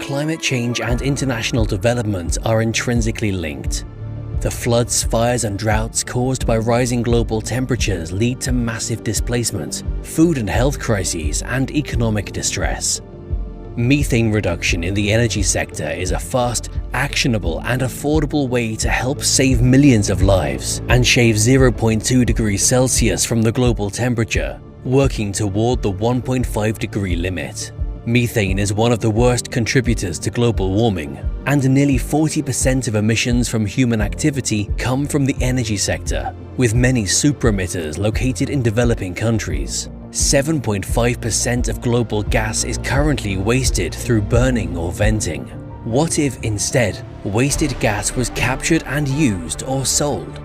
climate change and international development are intrinsically linked. The floods, fires and droughts caused by rising global temperatures lead to massive displacement, food and health crises, and economic distress. Methane reduction in the energy sector is a fast, actionable and affordable way to help save millions of lives and shave 0.2 degrees Celsius from the global temperature, working toward the 1.5 degree limit. Methane is one of the worst contributors to global warming, and nearly 40% of emissions from human activity come from the energy sector, with many super-emitters located in developing countries. 7.5% of global gas is currently wasted through burning or venting. What if instead, wasted gas was captured and used or sold?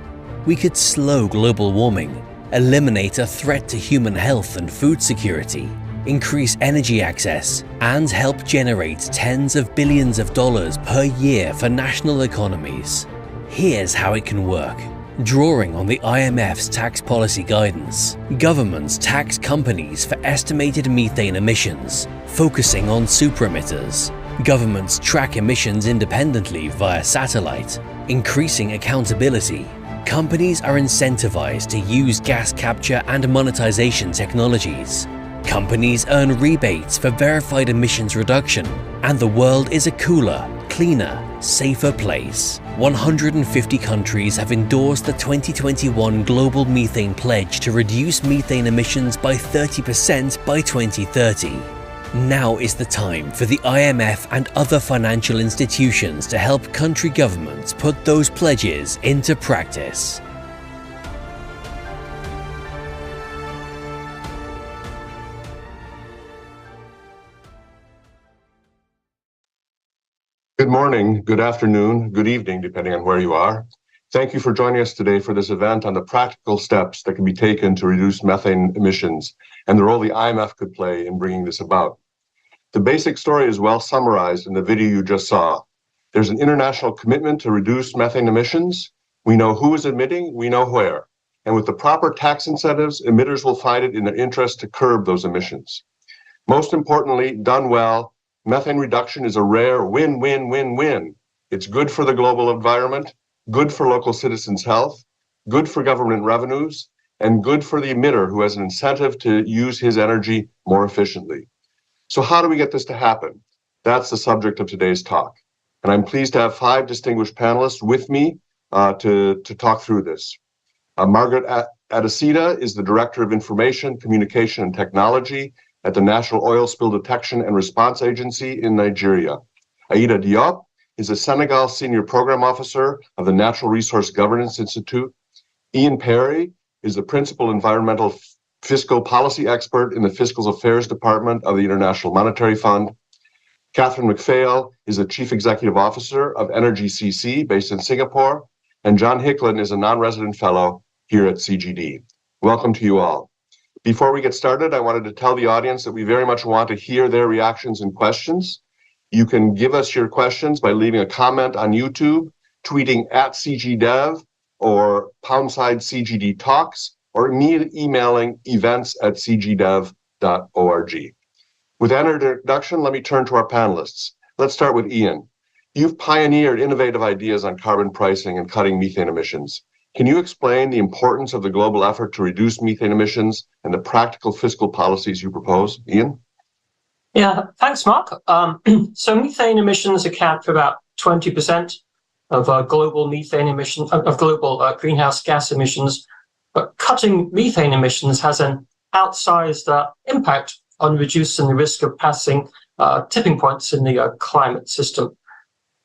We could slow global warming, eliminate a threat to human health and food security, increase energy access, and help generate tens of billions of dollars per year for national economies. Here's how it can work. Drawing on the IMF's tax policy guidance, governments tax companies for estimated methane emissions, focusing on super-emitters. Governments track emissions independently via satellite, increasing accountability. Companies are incentivized to use gas capture and monetization technologies. Companies earn rebates for verified emissions reduction, and the world is a cooler, cleaner, safer place. 150 countries have endorsed the 2021 Global Methane Pledge to reduce methane emissions by 30% by 2030. Now is the time for the IMF and other financial institutions to help country governments put those pledges into practice. Good morning, good afternoon, good evening, depending on where you are. Thank you for joining us today for this event on the practical steps that can be taken to reduce methane emissions and the role the IMF could play in bringing this about. The basic story is well summarized in the video you just saw. There's an international commitment to reduce methane emissions. We know who is emitting, we know where. And with the proper tax incentives, emitters will find it in their interest to curb those emissions. Most importantly, done well, methane reduction is a rare win-win-win-win. It's good for the global environment, good for local citizens' health, good for government revenues, and good for the emitter who has an incentive to use his energy more efficiently. So how do we get this to happen? That's the subject of today's talk. And I'm pleased to have 5 distinguished panelists with me to talk through this. Margaret Adesina is the Director of Information, Communication, and Technology at the National Oil Spill Detection and Response Agency in Nigeria. Aida Diop is a Senegal Senior Program Officer of the Natural Resource Governance Institute. Ian Perry is the Principal Environmental Fiscal Policy Expert in the Fiscal Affairs Department of the International Monetary Fund. Catherine McPhail is the Chief Executive Officer of Energy CC based in Singapore. And John Hicklin is a non-resident fellow here at CGD. Welcome to you all. Before we get started, I wanted to tell the audience that we very much want to hear their reactions and questions. You can give us your questions by leaving a comment on YouTube, tweeting at CGDev or # Talks, or emailing events@cgdev.org. With that introduction, let me turn to our panelists. Let's start with Ian. You've pioneered innovative ideas on carbon pricing and cutting methane emissions. Can you explain the importance of the global effort to reduce methane emissions and the practical fiscal policies you propose? Ian? Yeah, thanks, Mark. So methane emissions account for about 20% of global methane emissions, of global greenhouse gas emissions. But cutting methane emissions has an outsized impact on reducing the risk of passing tipping points in the climate system.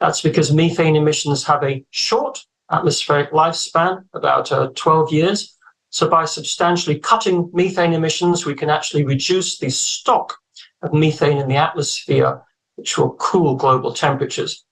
That's because methane emissions have a short atmospheric lifespan, about 12 years. So by substantially cutting methane emissions, we can actually reduce the stock of methane in the atmosphere, which will cool global temperatures.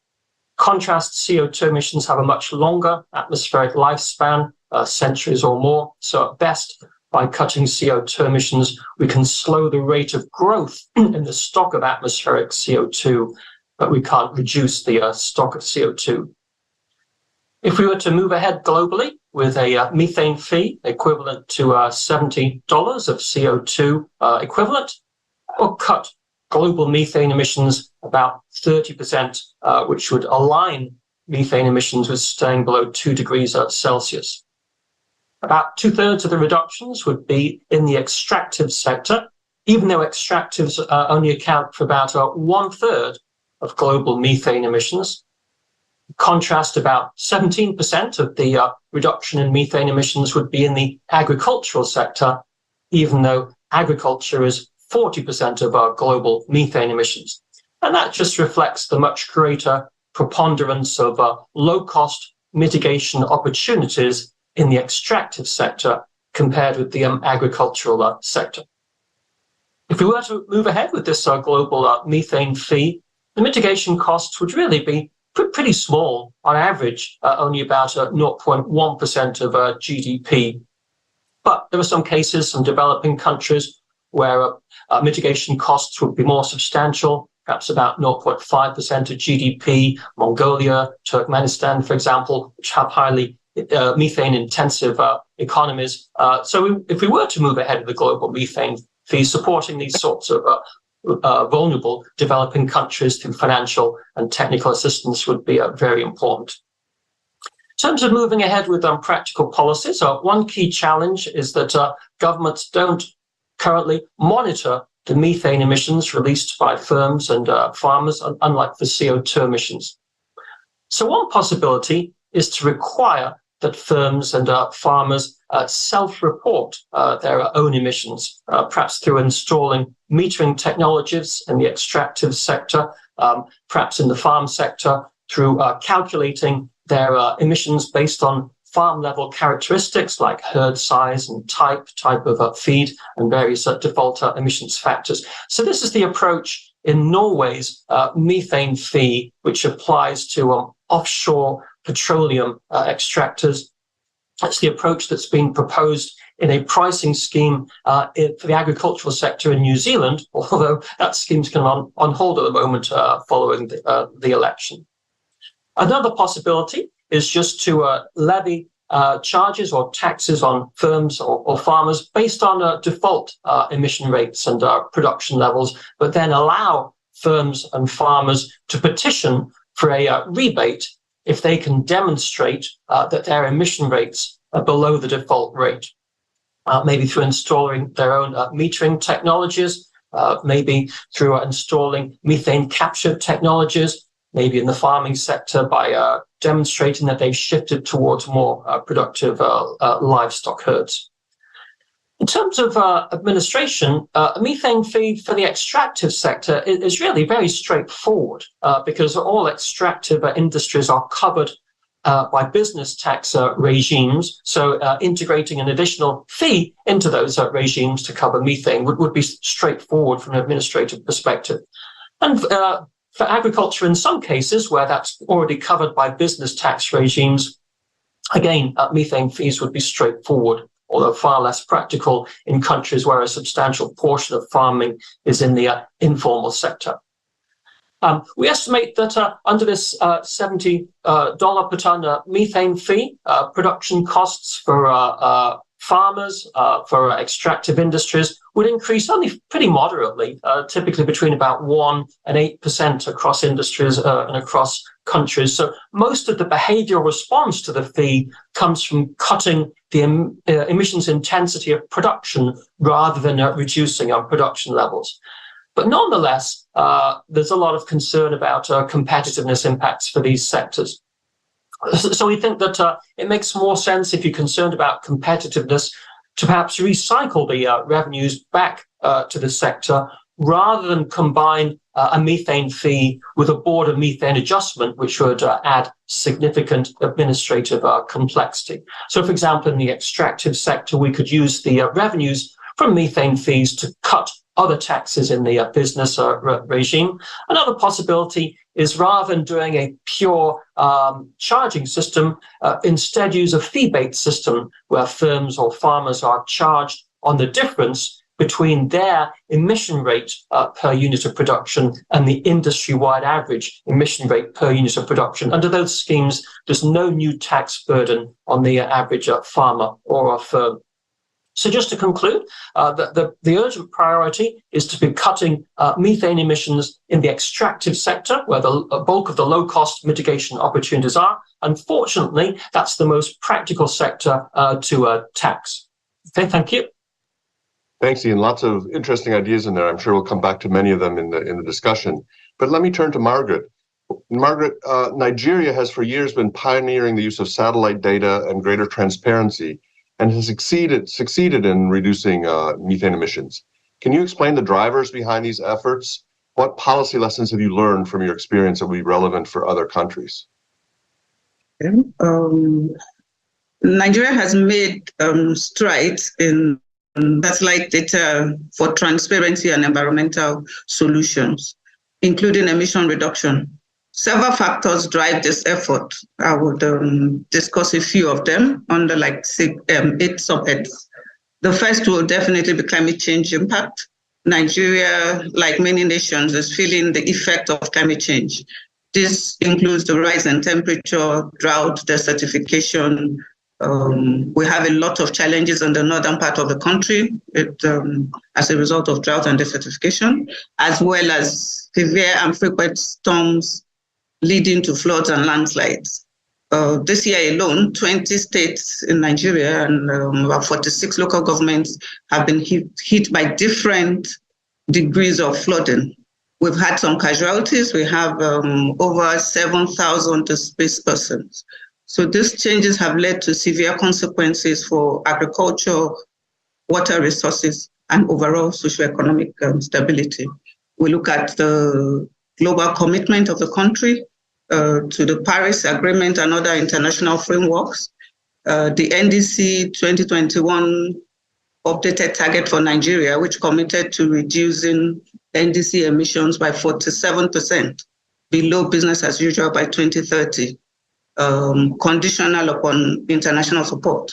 Contrast, CO2 emissions have a much longer atmospheric lifespan, centuries or more. So at best, by cutting CO2 emissions, we can slow the rate of growth in the stock of atmospheric CO2, but we can't reduce the stock of CO2. If we were to move ahead globally with a methane fee equivalent to $70 of CO2 equivalent, or cut global methane emissions about 30%, which would align methane emissions with staying below 2 degrees Celsius. About 2/3 of the reductions would be in the extractive sector, even though extractives only account for about 1/3 of global methane emissions. In contrast, about 17% of the reduction in methane emissions would be in the agricultural sector, even though agriculture is 40% of our global methane emissions. And that just reflects the much greater preponderance of low-cost mitigation opportunities in the extractive sector compared with the agricultural sector. If we were to move ahead with this global methane fee, the mitigation costs would really be pretty small, on average, only about 0.1% of GDP. But there are some cases, some developing countries, where mitigation costs would be more substantial, perhaps about 0.5% of GDP, Mongolia, Turkmenistan, for example, which have highly methane-intensive economies. So if we were to move ahead with the global methane fee, supporting these sorts of vulnerable developing countries through financial and technical assistance would be very important. In terms of moving ahead with practical policies, one key challenge is that governments don't currently monitor the methane emissions released by firms and farmers, unlike the CO2 emissions. So one possibility is to require that firms and farmers self-report their own emissions, perhaps through installing metering technologies in the extractive sector, perhaps in the farm sector, through calculating their emissions based on farm-level characteristics like herd size and type of feed, and various default emissions factors. So this is the approach in Norway's methane fee, which applies to offshore petroleum extractors. That's the approach that's been proposed in a pricing scheme for the agricultural sector in New Zealand, although that scheme's kind of on hold at the moment following the election. Another possibility is just to levy charges or taxes on firms or farmers based on default emission rates and production levels, but then allow firms and farmers to petition for a rebate if they can demonstrate that their emission rates are below the default rate, maybe through installing their own metering technologies, maybe through installing methane capture technologies, maybe in the farming sector by demonstrating that they've shifted towards more productive livestock herds. In terms of administration, a methane fee for the extractive sector is really very straightforward because all extractive industries are covered by business tax regimes. So integrating an additional fee into those regimes to cover methane would be straightforward from an administrative perspective. And for agriculture, in some cases where that's already covered by business tax regimes, again, methane fees would be straightforward, although far less practical in countries where a substantial portion of farming is in the informal sector. We estimate that under this $70 per tonne methane fee, production costs for farmers, for extractive industries, would increase only pretty moderately, typically between about 1% and 8% across industries and across countries. So most of the behavioral response to the fee comes from cutting the emissions intensity of production rather than reducing our production levels. But nonetheless, there's a lot of concern about competitiveness impacts for these sectors. So we think that it makes more sense, if you're concerned about competitiveness, to perhaps recycle the revenues back to the sector rather than combine a methane fee with a border methane adjustment, which would add significant administrative complexity. So, for example, in the extractive sector, we could use the revenues from methane fees to cut other taxes in the business regime. Another possibility is, rather than doing a pure charging system, instead use a fee-based system where firms or farmers are charged on the difference between their emission rate per unit of production and the industry-wide average emission rate per unit of production. Under those schemes, there's no new tax burden on the average farmer or a firm. So just to conclude, the urgent priority is to be cutting methane emissions in the extractive sector, where the bulk of the low-cost mitigation opportunities are. Unfortunately, that's the most practical sector to tax. Okay, thank you. Thanks, Ian. Lots of interesting ideas in there. I'm sure we'll come back to many of them in the discussion. But let me turn to Margaret. Margaret, Nigeria has for years been pioneering the use of satellite data and greater transparency, and has succeeded in reducing methane emissions. Can you explain the drivers behind these efforts? What policy lessons have you learned from your experience that will be relevant for other countries? Nigeria has made strides in satellite data for transparency and environmental solutions, including emission reduction. Several factors drive this effort. I would discuss a few of them under 8 subheads. The first will definitely be climate change impact. Nigeria, like many nations, is feeling the effect of climate change. This includes the rise in temperature, drought, desertification. We have a lot of challenges in the northern part of the country as a result of drought and desertification, as well as severe and frequent storms leading to floods and landslides. This year alone, 20 states in Nigeria and about 46 local governments have been hit by different degrees of flooding. We've had some casualties. We have over 7,000 displaced persons. So these changes have led to severe consequences for agriculture, water resources, and overall socioeconomic stability. We look at the global commitment of the country to the Paris Agreement and other international frameworks. The NDC 2021 updated target for Nigeria, which committed to reducing NDC emissions by 47% below business as usual by 2030, conditional upon international support.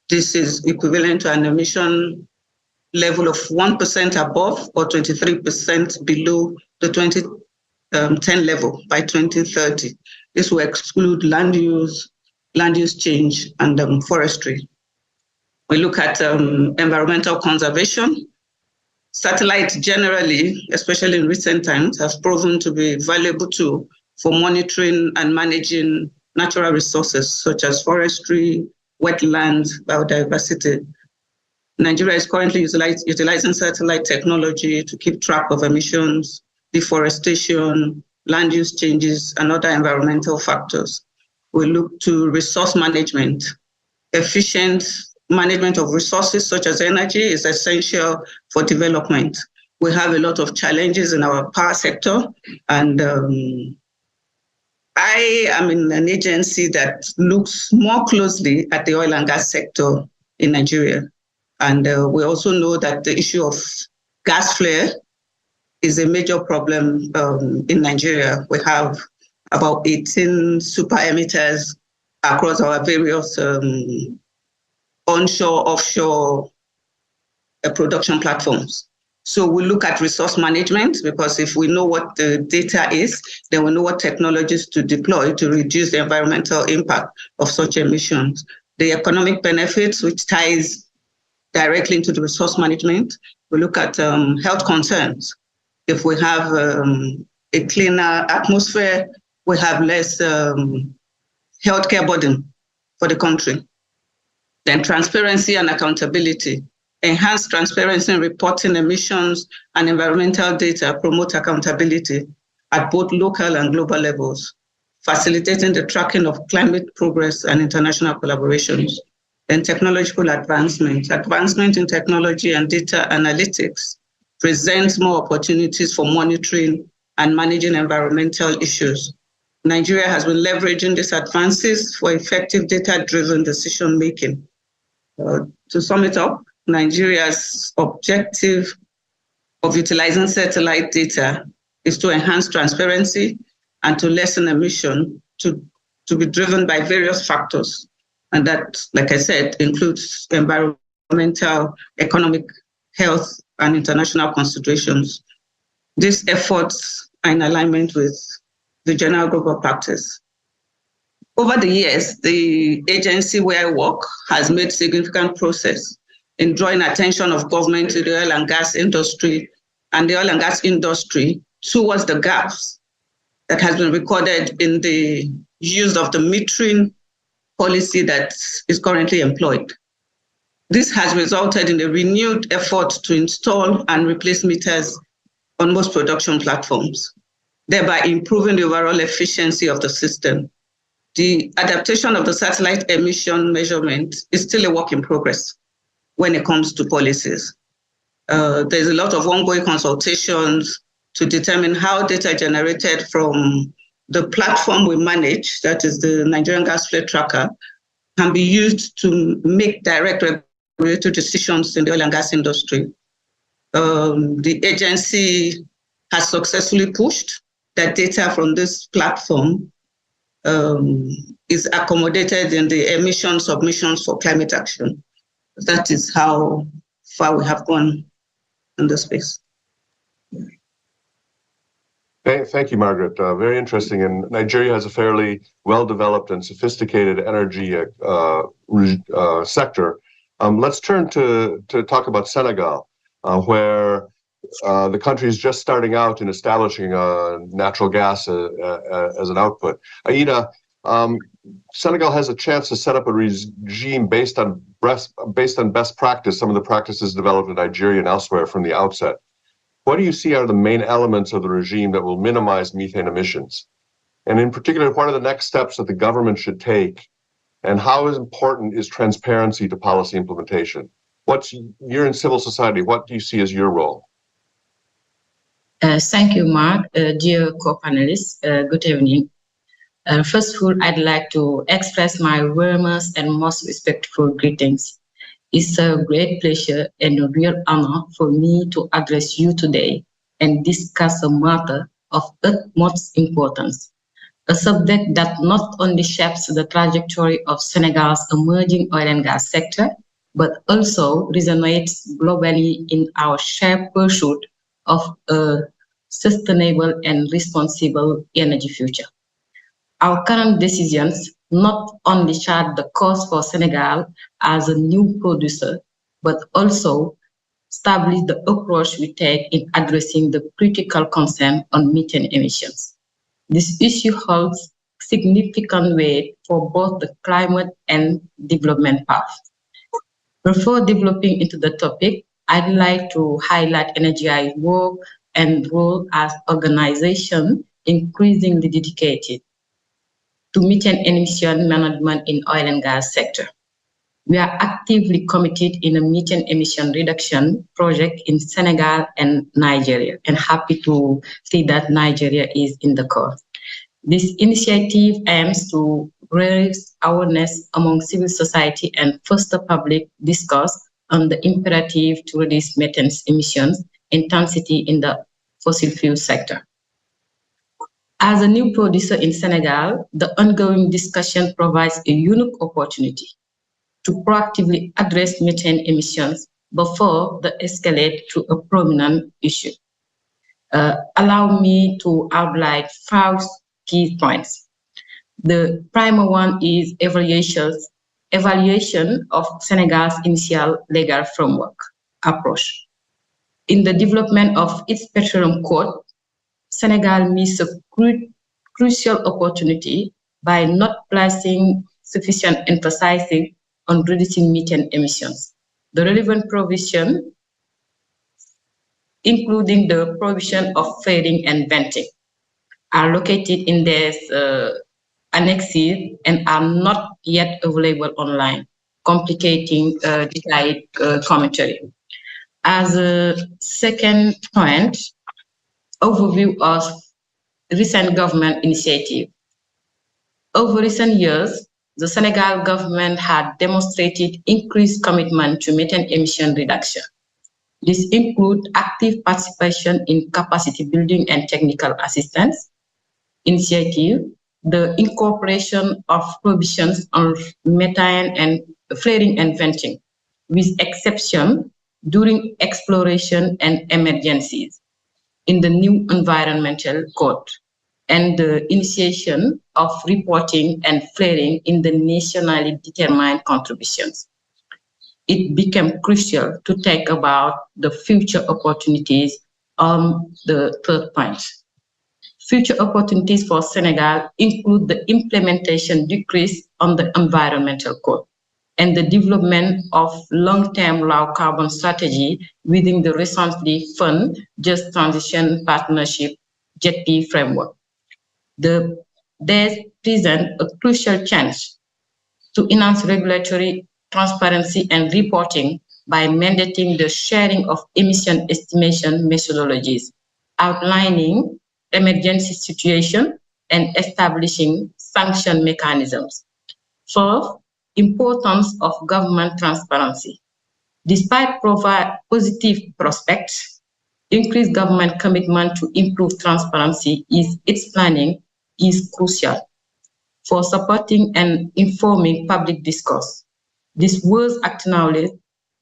This is equivalent to an emission level of 1% above or 23% below the 2010 level by 2030. This will exclude land use change, and forestry. We look at environmental conservation. Satellites generally, especially in recent times, have proven to be a valuable tool for monitoring and managing natural resources such as forestry, wetlands, biodiversity. Nigeria is currently utilizing satellite technology to keep track of emissions, deforestation, land use changes, and other environmental factors. We look to resource management. Efficient management of resources such as energy is essential for development. We have a lot of challenges in our power sector, and I am in an agency that looks more closely at the oil and gas sector in Nigeria. And we also know that the issue of gas flare is a major problem in Nigeria. We have about 18 super emitters across our various onshore, offshore production platforms. So we look at resource management, because if we know what the data is, then we know what technologies to deploy to reduce the environmental impact of such emissions. The economic benefits, which ties directly into the resource management. We look at health concerns. If we have a cleaner atmosphere, we have less healthcare burden for the country. Then transparency and accountability. Enhanced transparency in reporting emissions and environmental data promote accountability at both local and global levels, facilitating the tracking of climate progress and international collaborations. Then technological advancement. Advancement in technology and data analytics presents more opportunities for monitoring and managing environmental issues. Nigeria has been leveraging these advances for effective data-driven decision-making. To sum it up, Nigeria's objective of utilizing satellite data is to enhance transparency and to lessen emission to be driven by various factors. And that, like I said, includes environmental, economic, health, and international considerations. These efforts are in alignment with the general global practice. Over the years, the agency where I work has made significant progress in drawing attention of government to the oil and gas industry and the oil and gas industry towards the gaps that has been recorded in the use of the metering policy that is currently employed. This has resulted in a renewed effort to install and replace meters on most production platforms, thereby improving the overall efficiency of the system. The adaptation of the satellite emission measurement is still a work in progress when it comes to policies. There's a lot of ongoing consultations to determine how data generated from the platform we manage, that is the Nigerian Gas Flow Tracker, can be used to make direct regulatory decisions in the oil and gas industry. The agency has successfully pushed that data from this platform is accommodated in the emission submissions for climate action. That is how far we have gone in this space. Thank you, Margaret. Very interesting. And Nigeria has a fairly well-developed and sophisticated energy sector. Let's turn to talk about Senegal, where the country is just starting out in establishing natural gas as an output. Aida, Senegal has a chance to set up a regime based on best practice, some of the practices developed in Nigeria and elsewhere from the outset. What do you see are the main elements of the regime that will minimize methane emissions? And in particular, what are the next steps that the government should take? And how important is transparency to policy implementation? You're in civil society. What do you see as your role? Thank you, Mark. Dear co-panelists, good evening. First of all, I'd like to express my warmest and most respectful greetings. It's a great pleasure and a real honor for me to address you today and discuss a matter of utmost importance, a subject that not only shapes the trajectory of Senegal's emerging oil and gas sector, but also resonates globally in our shared pursuit of a sustainable and responsible energy future. Our current decisions not only chart the course for Senegal as a new producer, but also establish the approach we take in addressing the critical concern on methane emissions. This issue holds significant weight for both the climate and development path. Before developing into the topic, I'd like to highlight NGI's work and role as an organization increasingly dedicated to methane emission management in oil and gas sector. We are actively committed in a methane emission reduction project in Senegal and Nigeria, and happy to see that Nigeria is in the core. This initiative aims to raise awareness among civil society and foster public discourse on the imperative to reduce methane emissions intensity in the fossil fuel sector. As a new producer in Senegal, the ongoing discussion provides a unique opportunity to proactively address methane emissions before they escalate to a prominent issue. Allow me to outline 5 key points. The primary one is evaluation of Senegal's initial legal framework approach. In the development of its petroleum code, Senegal missed a crucial opportunity by not placing sufficient emphasis on reducing methane emissions. The relevant provision, including the provision of flaring and venting, are located in these annexes and are not yet available online, complicating detailed commentary. As a second point, overview of recent government initiative. Over recent years, the Senegal government had demonstrated increased commitment to methane emission reduction. This includes active participation in capacity building and technical assistance initiative, the incorporation of provisions on methane and flaring and venting, with exception during exploration and emergencies in the new environmental code, and the initiation of reporting and flaring in the nationally determined contributions. it became crucial to think about the future opportunities on the third point. Future opportunities for Senegal include the implementation decrease on the environmental code and the development of long-term low carbon strategy within the recently funded Just Transition Partnership JETP framework. There's present a crucial chance to enhance regulatory transparency and reporting by mandating the sharing of emission estimation methodologies, outlining emergency situation and establishing sanction mechanisms. Fourth, importance of government transparency. Despite positive prospects, increased government commitment to improve transparency in its planning is crucial for supporting and informing public discourse. This was acknowledged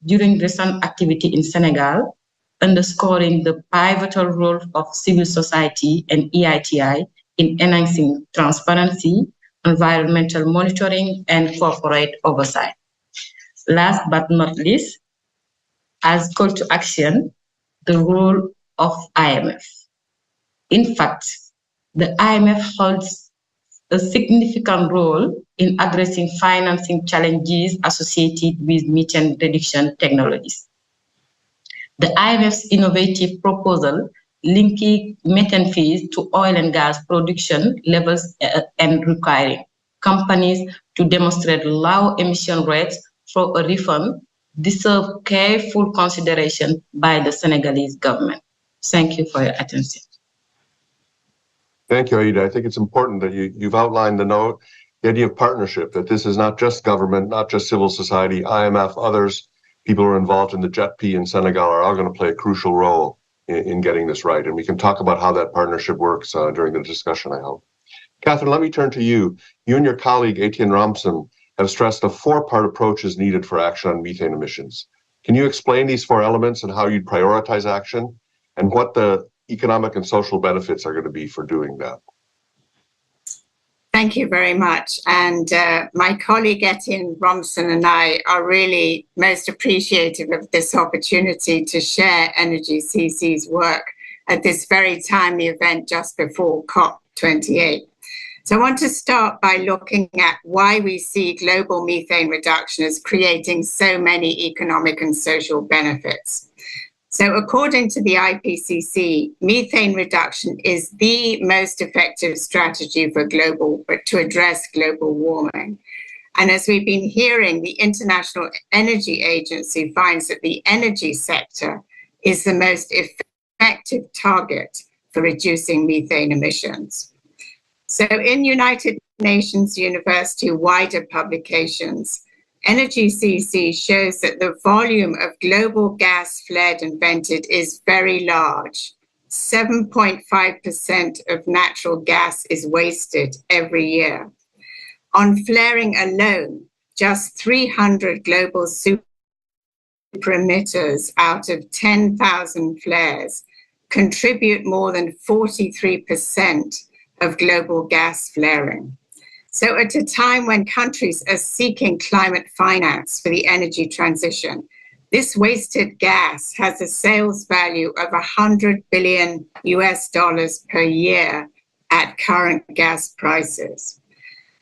during recent activity in Senegal, underscoring the pivotal role of civil society and EITI in enhancing transparency, environmental monitoring, and corporate oversight. Last but not least, as call to action, the role of IMF. In fact, the IMF holds a significant role in addressing financing challenges associated with methane reduction technologies. The IMF's innovative proposal linking methane fees to oil and gas production levels and requiring companies to demonstrate low emission rates for a refund deserve careful consideration by the Senegalese government. Thank you for your attention. Thank you, Aida. I think it's important that you've outlined the idea of partnership, that this is not just government, not just civil society, IMF, others, people who are involved in the JETP in Senegal are all going to play a crucial role in getting this right. And we can talk about how that partnership works during the discussion, I hope. Catherine, let me turn to you. You and your colleague, Etienne Romson, have stressed a four-part approach is needed for action on methane emissions. Can you explain these four elements and how you'd prioritize action and what the economic and social benefits are going to be for doing that? Thank you very much. And my colleague Etienne Romson and I are really most appreciative of this opportunity to share Energy CC's work at this very timely event just before COP28. So I want to start by looking at why we see global methane reduction as creating so many economic and social benefits. So according to the IPCC, methane reduction is the most effective strategy to address global warming. And as we've been hearing, the International Energy Agency finds that the energy sector is the most effective target for reducing methane emissions. So in United Nations University wider publications, Energy CC shows that the volume of global gas flared and vented is very large. 7.5% of natural gas is wasted every year. On flaring alone, just 300 global super emitters out of 10,000 flares contribute more than 43% of global gas flaring. So at a time when countries are seeking climate finance for the energy transition, this wasted gas has a sales value of $100 billion per year at current gas prices.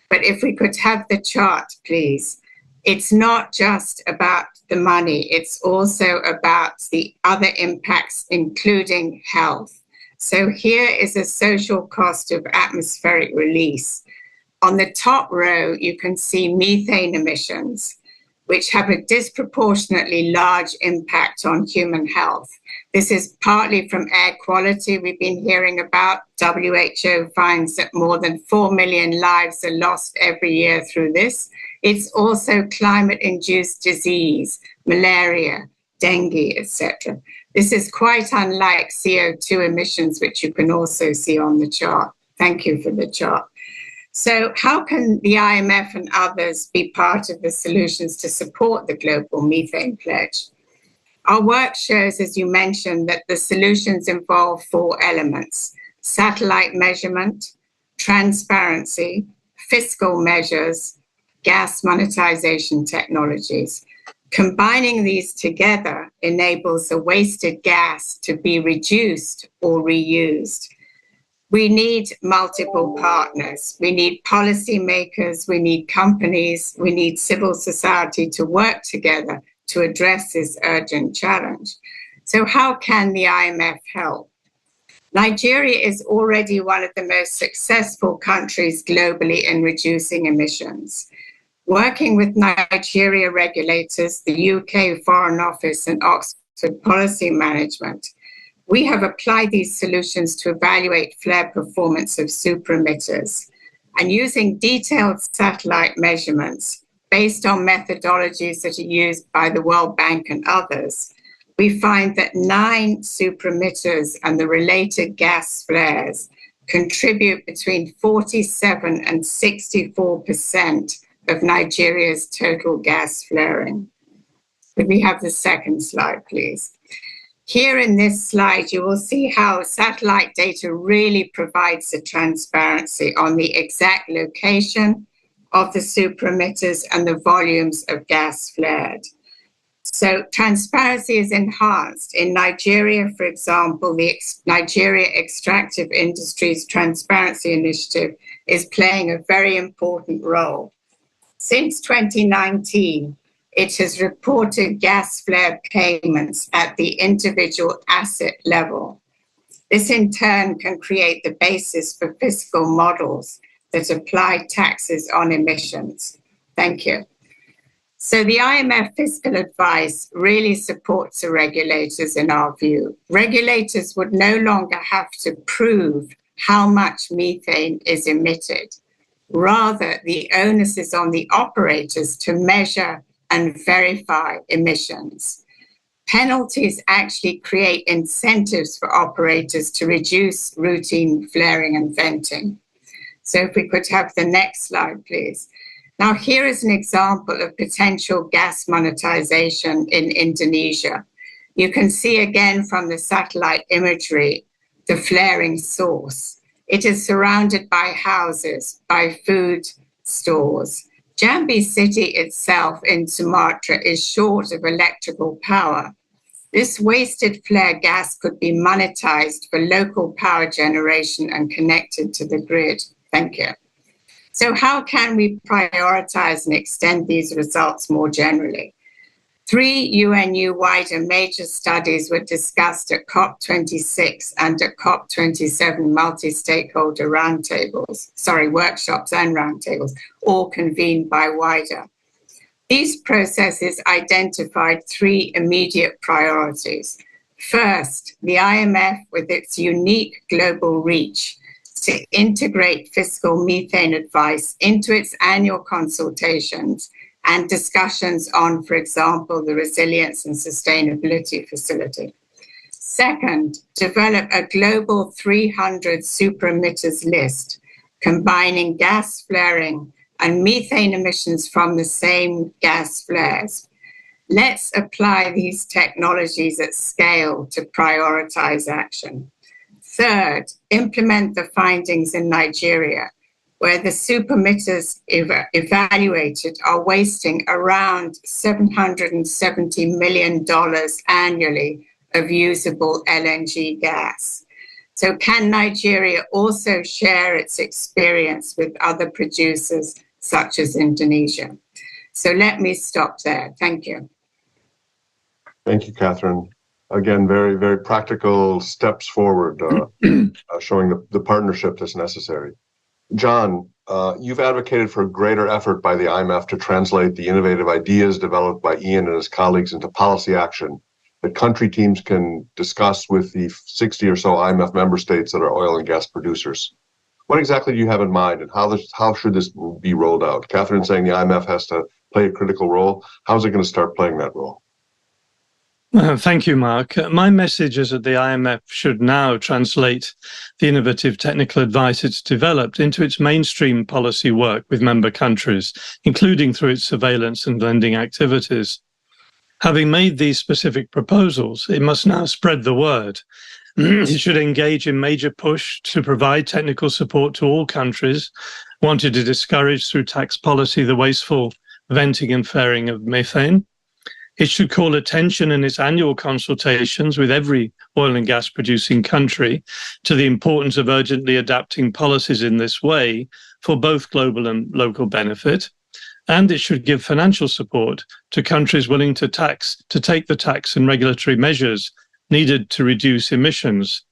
But if we could have the chart, please. It's not just about the money, it's also about the other impacts, including health. So here is a social cost of atmospheric release. On the top row, you can see methane emissions, which have a disproportionately large impact on human health. This is partly from air quality we've been hearing about. WHO finds that more than 4 million lives are lost every year through this. It's also climate-induced disease, malaria, dengue, etc. This is quite unlike CO2 emissions, which you can also see on the chart. Thank you for the chart. So how can the IMF and others be part of the solutions to support the Global Methane Pledge? Our work shows, as you mentioned, that the solutions involve four elements: satellite measurement, transparency, fiscal measures, gas monetization technologies. Combining these together enables the wasted gas to be reduced or reused. We need multiple partners. We need policymakers, we need companies, we need civil society to work together to address this urgent challenge. So how can the IMF help? Nigeria is already one of the most successful countries globally in reducing emissions. Working with Nigeria regulators, the UK Foreign Office and Oxford Policy Management, we have applied these solutions to evaluate flare performance of super emitters. And using detailed satellite measurements based on methodologies that are used by the World Bank and others, we find that 9 super emitters and the related gas flares contribute between 47 and 64% of Nigeria's total gas flaring. Could we have the second slide, please? Here in this slide, you will see how satellite data really provides the transparency on the exact location of the super emitters and the volumes of gas flared. So transparency is enhanced. In Nigeria, for example, the Nigeria Extractive Industries Transparency Initiative is playing a very important role. Since 2019, it has reported gas flare payments at the individual asset level. This in turn can create the basis for fiscal models that apply taxes on emissions. Thank you. So the IMF fiscal advice really supports the regulators in our view. Regulators would no longer have to prove how much methane is emitted. Rather, the onus is on the operators to measure and verify emissions. Penalties actually create incentives for operators to reduce routine flaring and venting. So if we could have the next slide, please. Now, here is an example of potential gas monetization in Indonesia. You can see again from the satellite imagery, the flaring source. It is surrounded by houses, by food stores. Jambi city itself in Sumatra is short of electrical power. This wasted flare gas could be monetized for local power generation and connected to the grid. Thank you. So how can we prioritize and extend these results more generally? 3 UNU-wider major studies were discussed at COP26 and at COP27 multi-stakeholder workshops and roundtables, all convened by WIDER. These processes identified 3 immediate priorities. First, the IMF, with its unique global reach, to integrate fiscal methane advice into its annual consultations and discussions on, for example, the Resilience and Sustainability Facility. Second, develop a global 300 super emitters list, combining gas flaring and methane emissions from the same gas flares. Let's apply these technologies at scale to prioritize action. Third, implement the findings in Nigeria, where the super emitters evaluated are wasting around $770 million annually of usable LNG gas. So can Nigeria also share its experience with other producers such as Indonesia? So let me stop there. Thank you. Thank you, Catherine. Again, very, very practical steps forward, showing the partnership that's necessary. John, you've advocated for greater effort by the IMF to translate the innovative ideas developed by Ian and his colleagues into policy action that country teams can discuss with the 60 or so IMF member states that are oil and gas producers. What exactly do you have in mind, and how should this be rolled out? Catherine's saying the IMF has to play a critical role. How is it going to start playing that role? Thank you, Mark. My message is that the IMF should now translate the innovative technical advice it's developed into its mainstream policy work with member countries, including through its surveillance and lending activities. Having made these specific proposals, it must now spread the word. It should engage in major push to provide technical support to all countries wanted to discourage through tax policy the wasteful venting and flaring of methane. It should call attention in its annual consultations with every oil and gas producing country to the importance of urgently adapting policies in this way for both global and local benefit. And it should give financial support to countries willing to take the tax and regulatory measures needed to reduce emissions.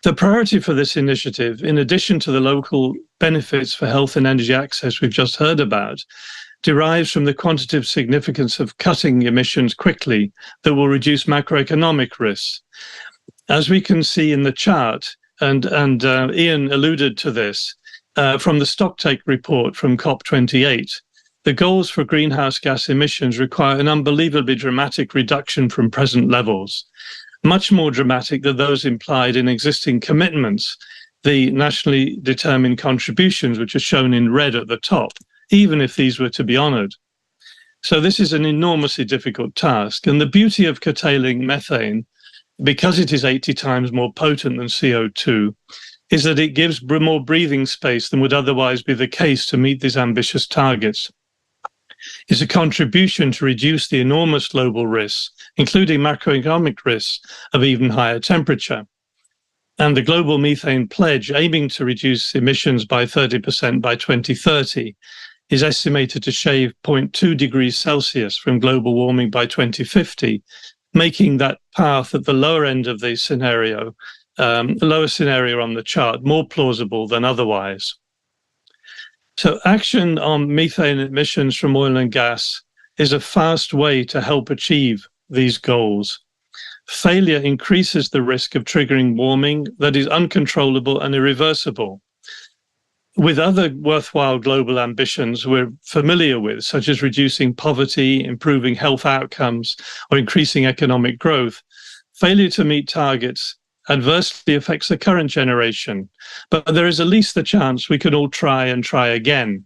The priority for this initiative, in addition to the local benefits for health and energy access we've just heard about, derives from the quantitative significance of cutting emissions quickly that will reduce macroeconomic risks. As we can see in the chart, and Ian alluded to this, from the stocktake report from COP28, the goals for greenhouse gas emissions require an unbelievably dramatic reduction from present levels, much more dramatic than those implied in existing commitments, the nationally determined contributions, which are shown in red at the top, even if these were to be honoured. So this is an enormously difficult task. And the beauty of curtailing methane, because it is 80 times more potent than CO2, is that it gives more breathing space than would otherwise be the case to meet these ambitious targets. It's a contribution to reduce the enormous global risks, including macroeconomic risks of even higher temperature. And the Global Methane Pledge, aiming to reduce emissions by 30% by 2030, is estimated to shave 0.2 degrees Celsius from global warming by 2050, making that path at the lower end of the scenario, the lower scenario on the chart, more plausible than otherwise. So action on methane emissions from oil and gas is a fast way to help achieve these goals. Failure increases the risk of triggering warming that is uncontrollable and irreversible. With other worthwhile global ambitions we're familiar with, such as reducing poverty, improving health outcomes, or increasing economic growth, failure to meet targets adversely affects the current generation, but there is at least the chance we could all try and try again.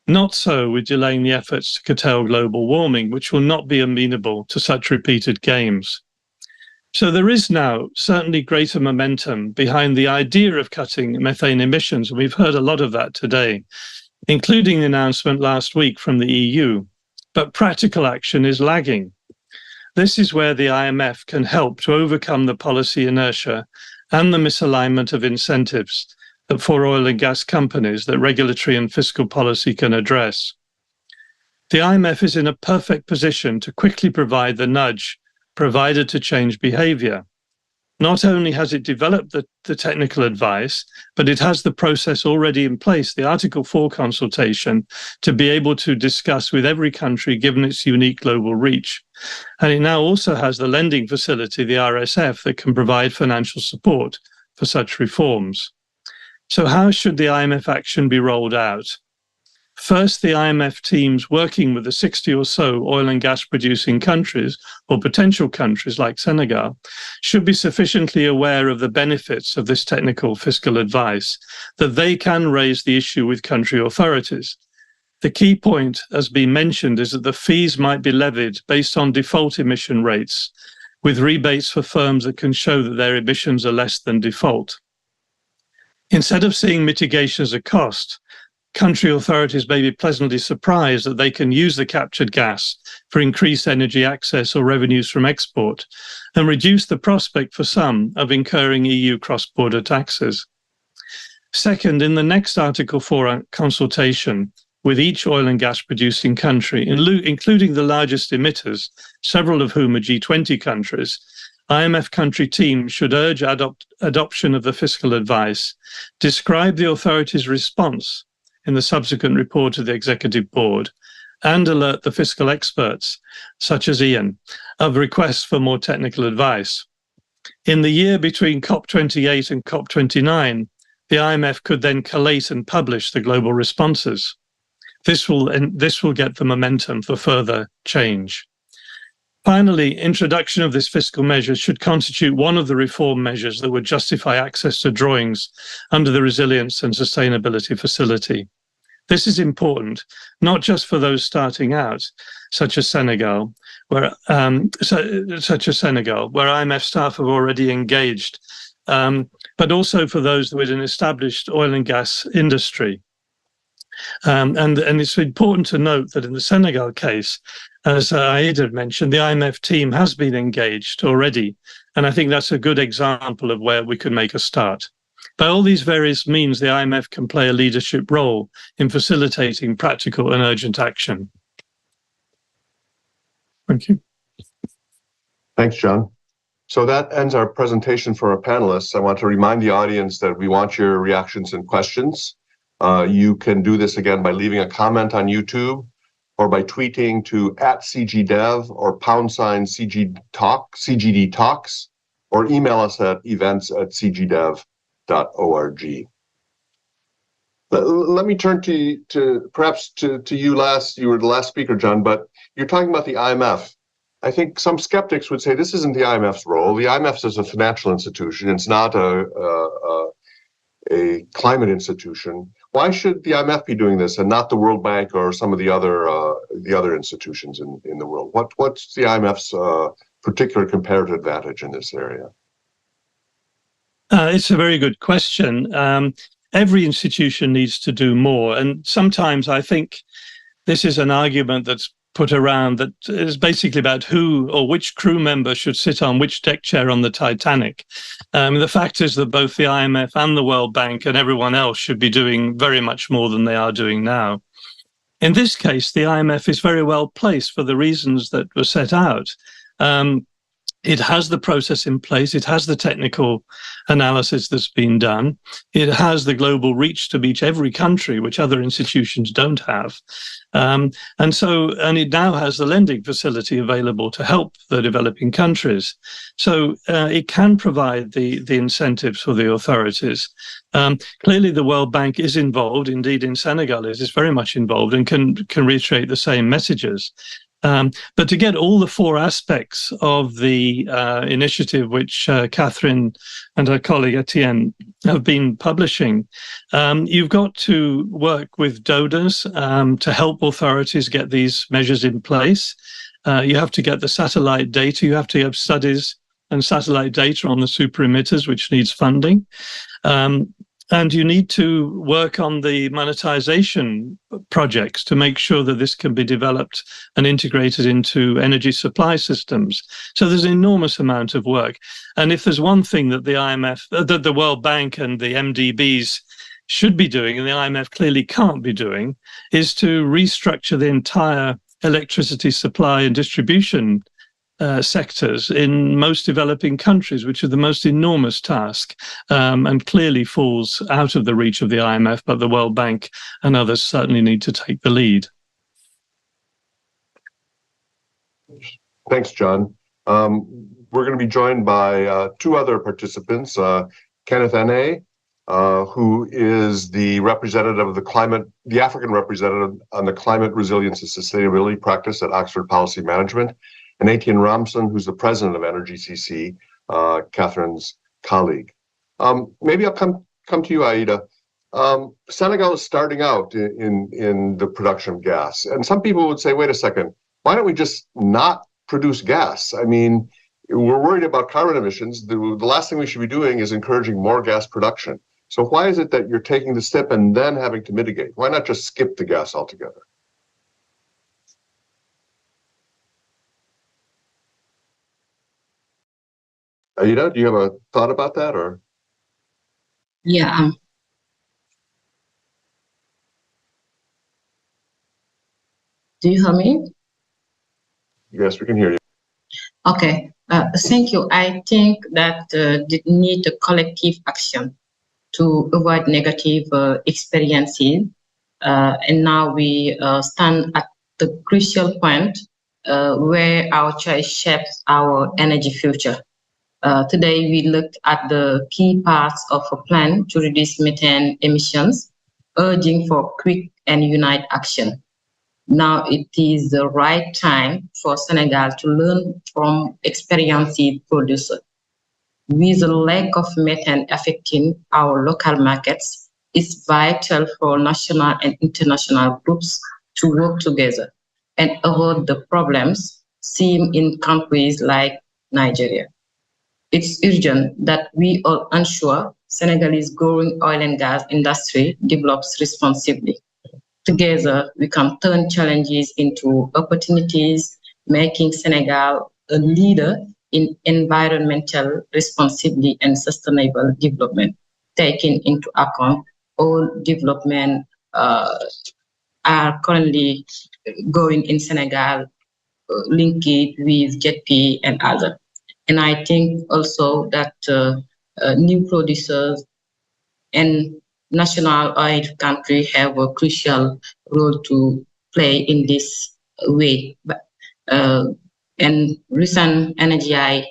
Not so with delaying the efforts to curtail global warming, which will not be amenable to such repeated games. So there is now certainly greater momentum behind the idea of cutting methane emissions, and we've heard a lot of that today, including the announcement last week from the EU, but practical action is lagging. This is where the IMF can help to overcome the policy inertia and the misalignment of incentives for oil and gas companies that regulatory and fiscal policy can address. The IMF is in a perfect position to quickly provide the nudge provided to change behavior. Not only has it developed the technical advice, but it has the process already in place, the Article 4 consultation, to be able to discuss with every country given its unique global reach. And it now also has the lending facility, the RSF, that can provide financial support for such reforms. So how should the IMF action be rolled out? First, the IMF teams working with the 60 or so oil and gas producing countries or potential countries like Senegal should be sufficiently aware of the benefits of this technical fiscal advice that they can raise the issue with country authorities. The key point, as been mentioned, is that the fees might be levied based on default emission rates, with rebates for firms that can show that their emissions are less than default. Instead of seeing mitigation as a cost, country authorities may be pleasantly surprised that they can use the captured gas for increased energy access or revenues from export, and reduce the prospect for some of incurring EU cross-border taxes. Second, in the next Article 4 consultation with each oil and gas producing country, including the largest emitters, several of whom are G20 countries, IMF country teams should urge adoption of the fiscal advice, describe the authorities' response in the subsequent report of the Executive Board, and alert the fiscal experts, such as Ian, of requests for more technical advice. In the year between COP28 and COP29, the IMF could then collate and publish the global responses. This will get the momentum for further change. Finally, introduction of this fiscal measure should constitute one of the reform measures that would justify access to drawings under the Resilience and Sustainability Facility. This is important, not just for those starting out, such as Senegal, where IMF staff have already engaged, but also for those with an established oil and gas industry. And it's important to note that in the Senegal case, as Aida mentioned, the IMF team has been engaged already. And I think that's a good example of where we could make a start. By all these various means, the IMF can play a leadership role in facilitating practical and urgent action. Thank you. Thanks, John. So that ends our presentation for our panelists. I want to remind the audience that we want your reactions and questions. You can do this again by leaving a comment on YouTube or by tweeting to @CGDev or #CGD Talks, or email us at events@cgdev.org. Let me turn to perhaps to you last. You were the last speaker, John, but you're talking about the IMF. I think some skeptics would say this isn't the IMF's role. The IMF is a financial institution. It's not a climate institution. Why should the IMF be doing this and not the World Bank or some of the other institutions in the world? What's the IMF's particular comparative advantage in this area? It's a very good question. Every institution needs to do more. And sometimes I think this is an argument that's put around that is basically about who or which crew member should sit on which deck chair on the Titanic. The fact is that both the IMF and the World Bank and everyone else should be doing very much more than they are doing now. In this case, the IMF is very well placed for the reasons that were set out. It has the process in place. It has the technical analysis that's been done. It has the global reach to reach every country, which other institutions don't have. And it now has the lending facility available to help the developing countries. So it can provide the incentives for the authorities. Clearly, the World Bank is involved. Indeed, in Senegal, it is very much involved and can reiterate the same messages. But to get all the four aspects of the initiative, which Catherine and her colleague Etienne have been publishing, you've got to work with donors to help authorities get these measures in place. You have to get the satellite data. You have to have studies and satellite data on the super emitters, which needs funding. And you need to work on the monetization projects to make sure that this can be developed and integrated into energy supply systems. So there's an enormous amount of work. And if there's one thing that the IMF, that the World Bank and the MDBs should be doing, and the IMF clearly can't be doing, is to restructure the entire electricity supply and distribution sectors in most developing countries, which is the most enormous task, and clearly falls out of the reach of the IMF, but the World Bank and others certainly need to take the lead. Thanks, John. We're going to be joined by two other participants, Kenneth Ene, who is the representative of the African representative on the Climate Resilience and Sustainability Practice at Oxford Policy Management, and Etienne Ramson, who's the president of Energy CC, Catherine's colleague. Maybe I'll come to you, Aida. Senegal is starting out in the production of gas, and some people would say, wait a second, why don't we just not produce gas? I mean, we're worried about carbon emissions. The last thing we should be doing is encouraging more gas production. So why is it that you're taking the step and then having to mitigate? Why not just skip the gas altogether? Aida, do you have a thought about that, or? Yeah. Do you hear me? Yes, we can hear you. Okay. Thank you. I think that they need a collective action to avoid negative experiences. And now we stand at the crucial point where our choice shapes our energy future. Today, we looked at the key parts of a plan to reduce methane emissions, urging for quick and united action. Now it is the right time for Senegal to learn from experienced producers. With the lack of methane affecting our local markets, it's vital for national and international groups to work together and avoid the problems seen in countries like Nigeria. It's urgent that we all ensure Senegalese growing oil and gas industry develops responsibly, together, we can turn challenges into opportunities, making Senegal a leader in environmental responsibility and sustainable development, taking into account all development are currently going in Senegal, linked with JP and others. And I think also that new producers and national oil country have a crucial role to play in this way. And recent NGI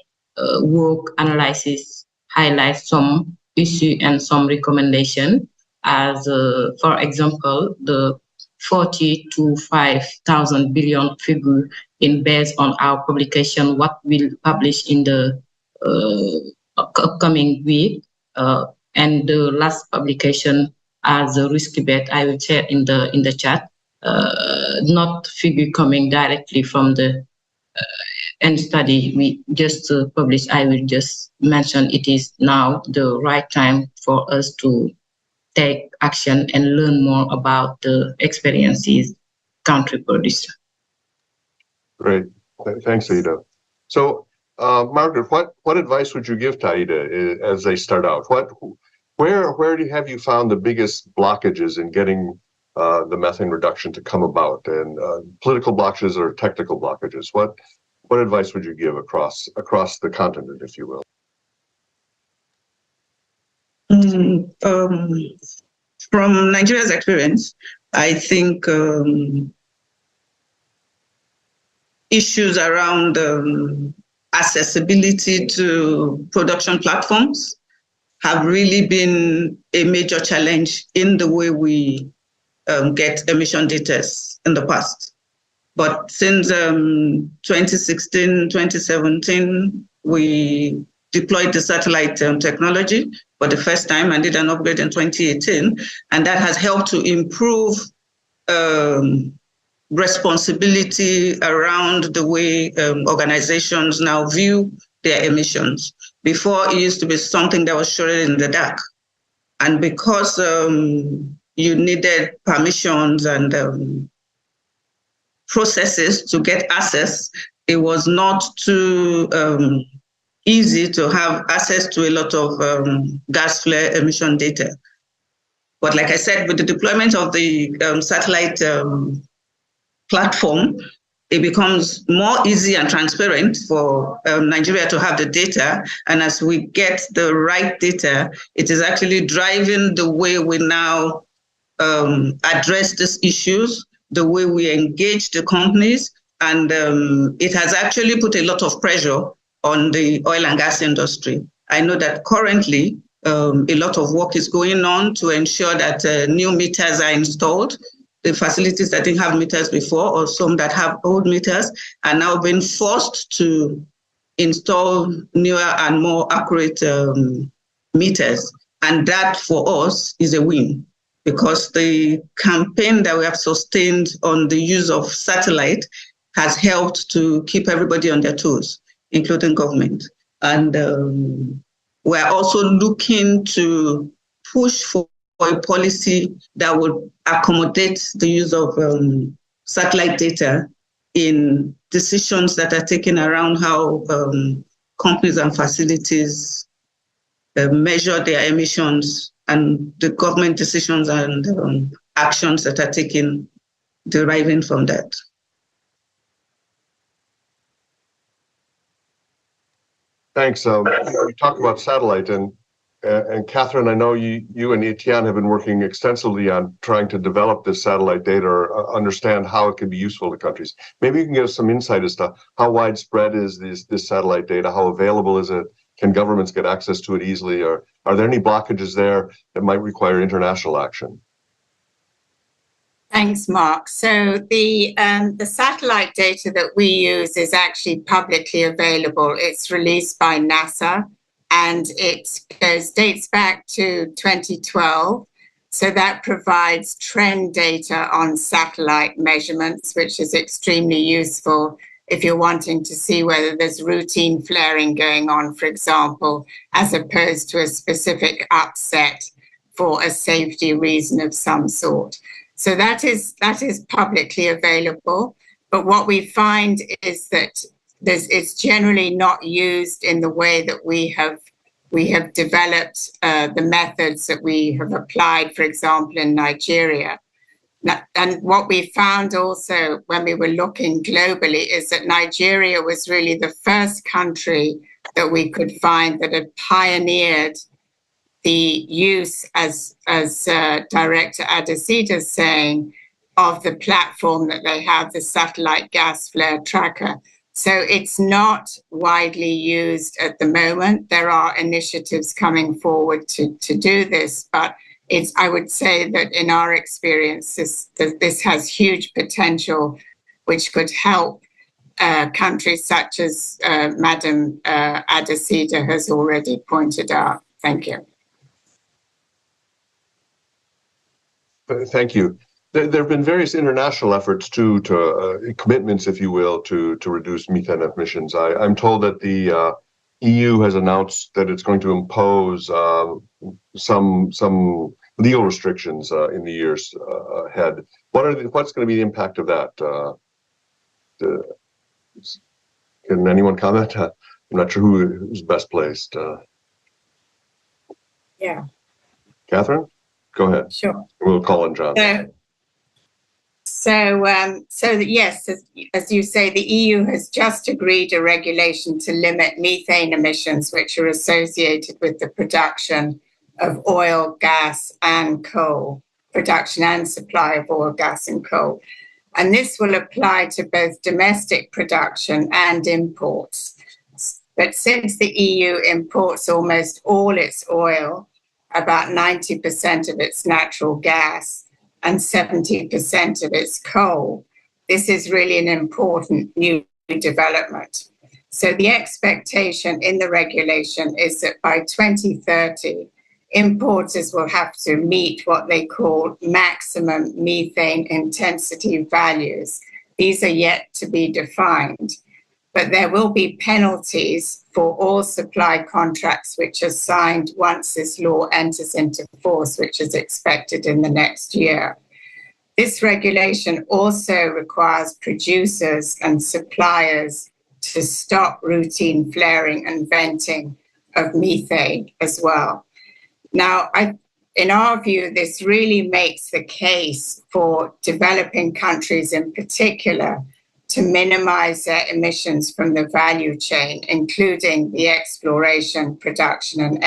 work analysis highlights some issue and some recommendation, as for example, the 40 to 5,000 billion figure in based on our publication, what we'll publish in the upcoming week. And the last publication as a risky bet, I will share in the chat, not figure coming directly from the end study we just published. I will just mention it is now the right time for us to take action and learn more about the experiences country producer. Great. Thanks, Aida. So, Margaret, what advice would you give to Aida as they start out? Where have you found the biggest blockages in getting the methane reduction to come about, and political blockages or technical blockages? What advice would you give across the continent, if you will? From Nigeria's experience, I think issues around accessibility to production platforms have really been a major challenge in the way we get emission data in the past. But since 2016, 2017, we deployed the satellite technology for the first time and did an upgrade in 2018. And that has helped to improve responsibility around the way organizations now view their emissions. Before, it used to be something that was shrouded in the dark. And because you needed permissions and processes to get access, it was not too easy to have access to a lot of gas flare emission data. But like I said, with the deployment of the satellite platform, it becomes more easy and transparent for Nigeria to have the data. And as we get the right data, it is actually driving the way we now address these issues, the way we engage the companies. And it has actually put a lot of pressure on the oil and gas industry. I know that currently a lot of work is going on to ensure that new meters are installed. The facilities that didn't have meters before, or some that have old meters, are now being forced to install newer and more accurate meters. And that for us is a win, because the campaign that we have sustained on the use of satellite has helped to keep everybody on their toes, including government. And we're also looking to push for a policy that would accommodate the use of satellite data in decisions that are taken around how companies and facilities measure their emissions, and the government decisions and actions that are taken deriving from that. Thanks. We talked about satellite, and Catherine, I know you and Etienne have been working extensively on trying to develop this satellite data or understand how it can be useful to countries. Maybe you can give us some insight as to how widespread is this satellite data, how available is it, can governments get access to it easily, or are there any blockages there that might require international action? Thanks, Mark. So the satellite data that we use is actually publicly available. It's released by NASA, and it dates back to 2012. So that provides trend data on satellite measurements, which is extremely useful if you're wanting to see whether there's routine flaring going on, for example, as opposed to a specific upset for a safety reason of some sort. So that is publicly available. But what we find is that it's generally not used in the way that we have developed the methods that we have applied, for example, in Nigeria. And what we found also when we were looking globally is that Nigeria was really the first country that we could find that had pioneered the use, as Director Adesida is saying, of the platform that they have, the satellite gas flare tracker. So it's not widely used at the moment. There are initiatives coming forward to do this, but I would say that in our experience, this has huge potential, which could help countries such as Madam Adesida has already pointed out. Thank you. Thank you. There have been various international efforts too, to commitments, if you will, to reduce methane emissions. I'm told that the EU has announced that it's going to impose some legal restrictions in the years ahead. What's going to be the impact of that? Can anyone comment? I'm not sure who's best placed. Yeah. Catherine, go ahead. Sure. We'll call on John. So yes, as you say, the EU has just agreed a regulation to limit methane emissions, which are associated with the production of oil, gas, and coal, production and supply of oil, gas, and coal. And this will apply to both domestic production and imports. But since the EU imports almost all its oil, about 90% of its natural gas, and 70% of its coal, this is really an important new development. So the expectation in the regulation is that by 2030, importers will have to meet what they call maximum methane intensity values. These are yet to be defined, but there will be penalties for all supply contracts which are signed once this law enters into force, which is expected in the next year. This regulation also requires producers and suppliers to stop routine flaring and venting of methane as well. Now, in our view, this really makes the case for developing countries in particular to minimize their emissions from the value chain, including the exploration, production, and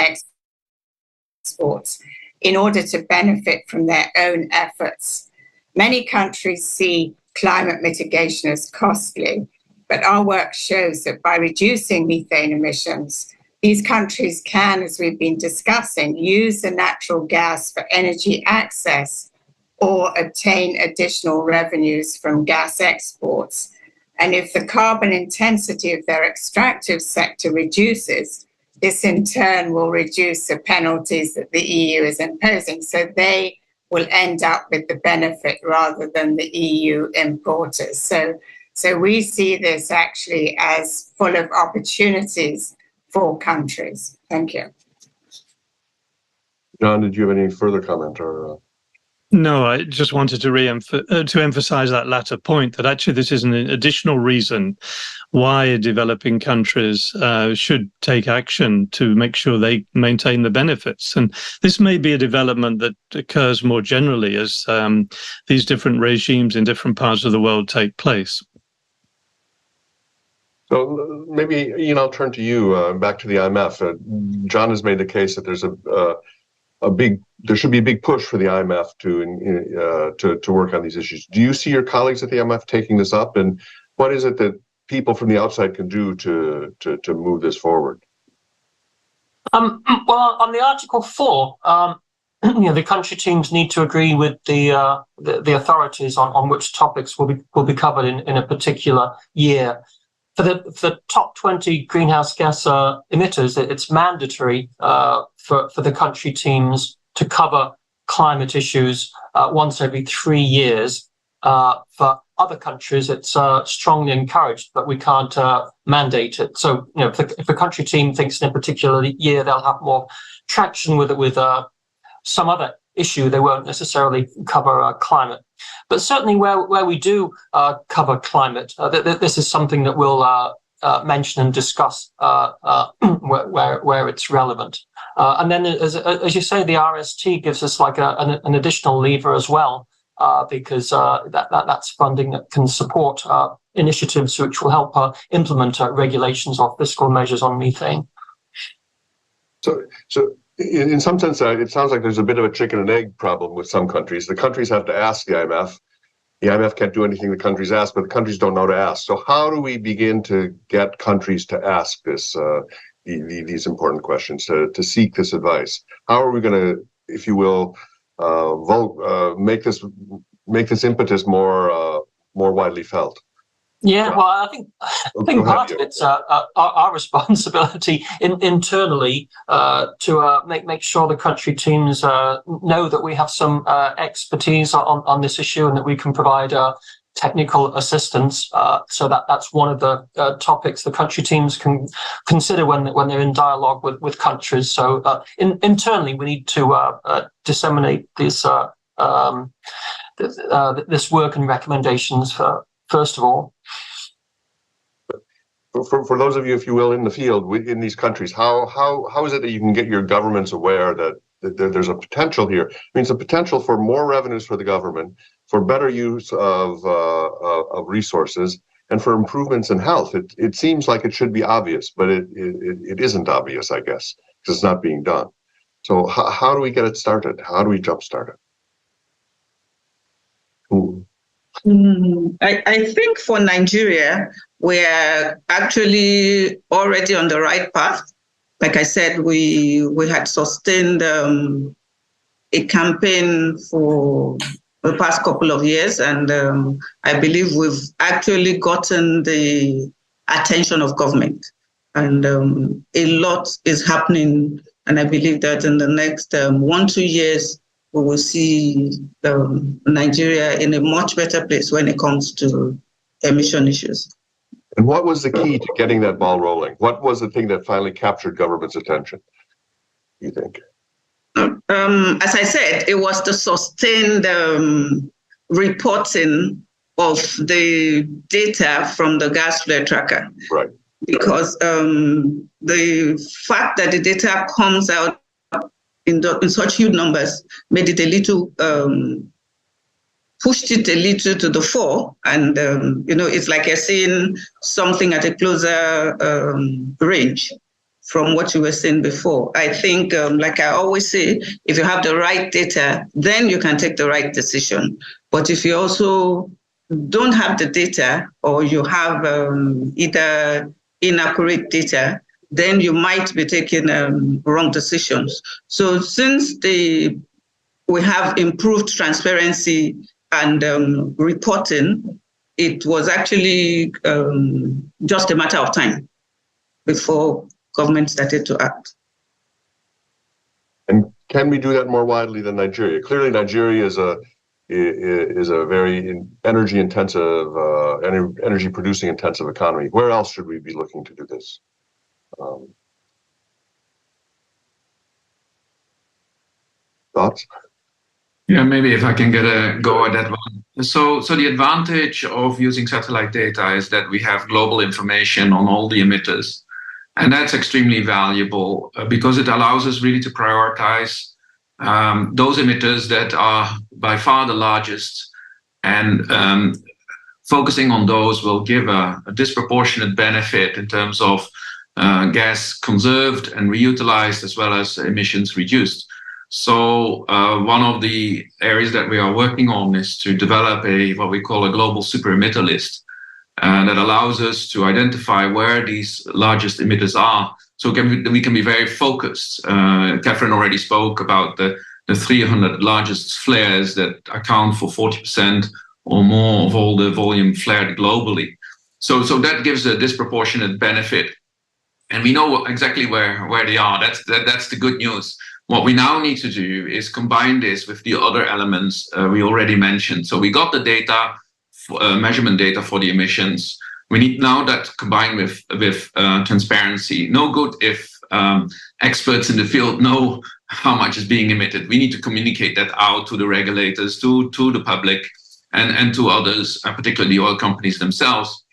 exports, in order to benefit from their own efforts. Many countries see climate mitigation as costly, but our work shows that by reducing methane emissions, these countries can, as we've been discussing, use the natural gas for energy access or obtain additional revenues from gas exports. And if the carbon intensity of their extractive sector reduces, this in turn will reduce the penalties that the EU is imposing. So they will end up with the benefit rather than the EU importers. So we see this actually as full of opportunities for countries. Thank you. John, did you have any further comment or? No, I just wanted to emphasize that latter point, that actually this is an additional reason why developing countries should take action to make sure they maintain the benefits. And this may be a development that occurs more generally as these different regimes in different parts of the world take place. So maybe, Ian, I'll turn to you, back to the IMF. John has made the case that there's there should be a big push for the IMF to work on these issues. Do you see your colleagues at the IMF taking this up, and what is it that people from the outside can do to move this forward? Well, on the Article 4, the country teams need to agree with the authorities on which topics will be covered in a particular year. For the top 20 greenhouse gas emitters, it's mandatory for the country teams to cover climate issues once every 3 years. For other countries, it's strongly encouraged, but we can't mandate it. So, if a country team thinks in a particular year they'll have more traction with some other issue, they won't necessarily cover climate. But certainly where we do cover climate, this is something that we'll mention and discuss where it's relevant. And then, as you say, the RST gives us like an additional lever as well, because that's funding that can support initiatives which will help implement regulations or fiscal measures on methane. So in some sense, it sounds like there's a bit of a chicken and egg problem with some countries. The countries have to ask the IMF. The IMF can't do anything the countries ask, but the countries don't know to ask. So how do we begin to get countries to ask these important questions, to seek this advice? How are we going to, if you will, make this impetus more widely felt? Yeah, well, I think part of it's our responsibility internally to make sure the country teams know that we have some expertise on this issue and that we can provide technical assistance. So that's one of the topics the country teams can consider when they're in dialogue with countries. So internally, we need to disseminate this work and recommendations first of all. For those of you, if you will, in the field, in these countries, how is it that you can get your governments aware that there's a potential here? I mean, it's a potential for more revenues for the government, for better use of resources, and for improvements in health. It seems like it should be obvious, but it isn't obvious, I guess, because it's not being done. So how do we get it started? How do we jumpstart it? I think for Nigeria, we're actually already on the right path. Like I said, we had sustained a campaign for the past couple of years, and I believe we've actually gotten the attention of government. And a lot is happening, and I believe that in the next 1-2 years, we will see Nigeria in a much better place when it comes to emission issues. And what was the key to getting that ball rolling? What was the thing that finally captured government's attention, you think? As I said, it was the sustained reporting of the data from the gas flare tracker. Right. Because the fact that the data comes out in such huge numbers made it a little, pushed it a little to the fore. And, it's like you're seeing something at a closer range from what you were saying before. I think, like I always say, if you have the right data, then you can take the right decision. But if you also don't have the data, or you have either inaccurate data, then you might be taking wrong decisions. So since we have improved transparency and reporting, it was actually just a matter of time before government started to act. And can we do that more widely than Nigeria? Clearly, Nigeria is a very energy intensive, energy producing intensive economy. Where else should we be looking to do this? Thoughts? Yeah, maybe if I can get a go at that one. So the advantage of using satellite data is that we have global information on all the emitters. And that's extremely valuable because it allows us really to prioritize those emitters that are by far the largest. And focusing on those will give a disproportionate benefit in terms of gas conserved and reutilized, as well as emissions reduced. So one of the areas that we are working on is to develop what we call a global super emitter list that allows us to identify where these largest emitters are. So we can be very focused. Catherine already spoke about the 300 largest flares that account for 40% or more of all the volume flared globally. So that gives a disproportionate benefit. And we know exactly where they are. That's the good news. What we now need to do is combine this with the other elements we already mentioned. So we got the data, measurement data for the emissions. We need now that combined with transparency. No good if experts in the field know how much is being emitted. We need to communicate that out to the regulators, to the public, and to others, particularly the oil companies themselves.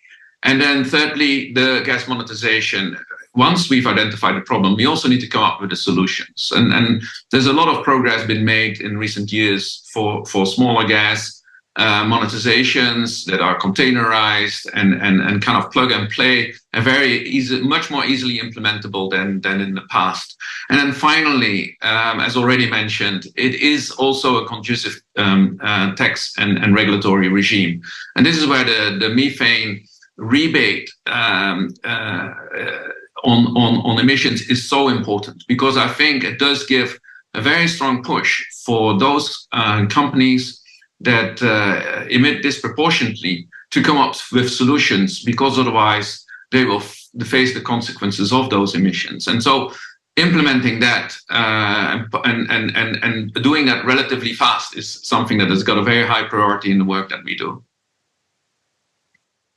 And then thirdly, the gas monetization. Once we've identified the problem, we also need to come up with the solutions. And there's a lot of progress been made in recent years for smaller gas monetizations that are containerized and kind of plug and play, and much more easily implementable than in the past. And then finally, as already mentioned, it is also a conducive tax and regulatory regime. And this is where the methane rebate on emissions is so important, because I think it does give a very strong push for those companies that emit disproportionately to come up with solutions, because otherwise they will face the consequences of those emissions. And so implementing that and doing that relatively fast is something that has got a very high priority in the work that we do.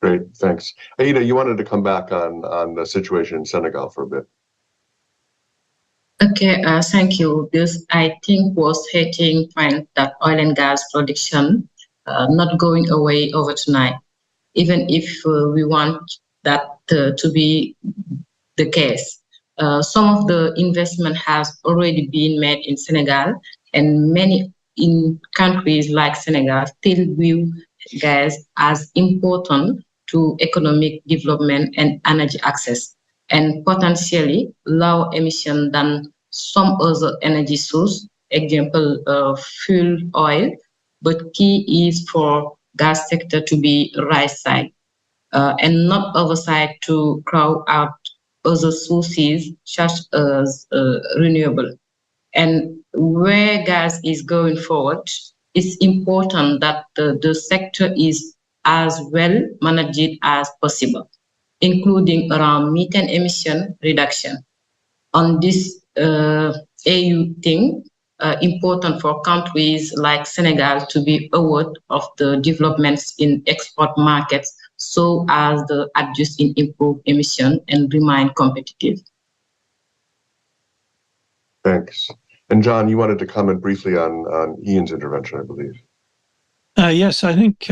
Great, thanks. Aida, you wanted to come back on the situation in Senegal for a bit. Okay, thank you. This, I think, was hitting point that oil and gas production not going away over tonight, even if we want that to be the case. Some of the investment has already been made in Senegal, and many in countries like Senegal still view gas as important to economic development and energy access, and potentially low emission than some other energy source, example fuel oil, but key is for gas sector to be right side and not other side to crowd out other sources such as renewable. And where gas is going forward, it's important that the sector is as well managed as possible, including around methane emission reduction. On this AU thing, important for countries like Senegal to be aware of the developments in export markets so as to adjust in improve emission and remain competitive. Thanks. And John, you wanted to comment briefly on Ian's intervention, I believe. Yes, I think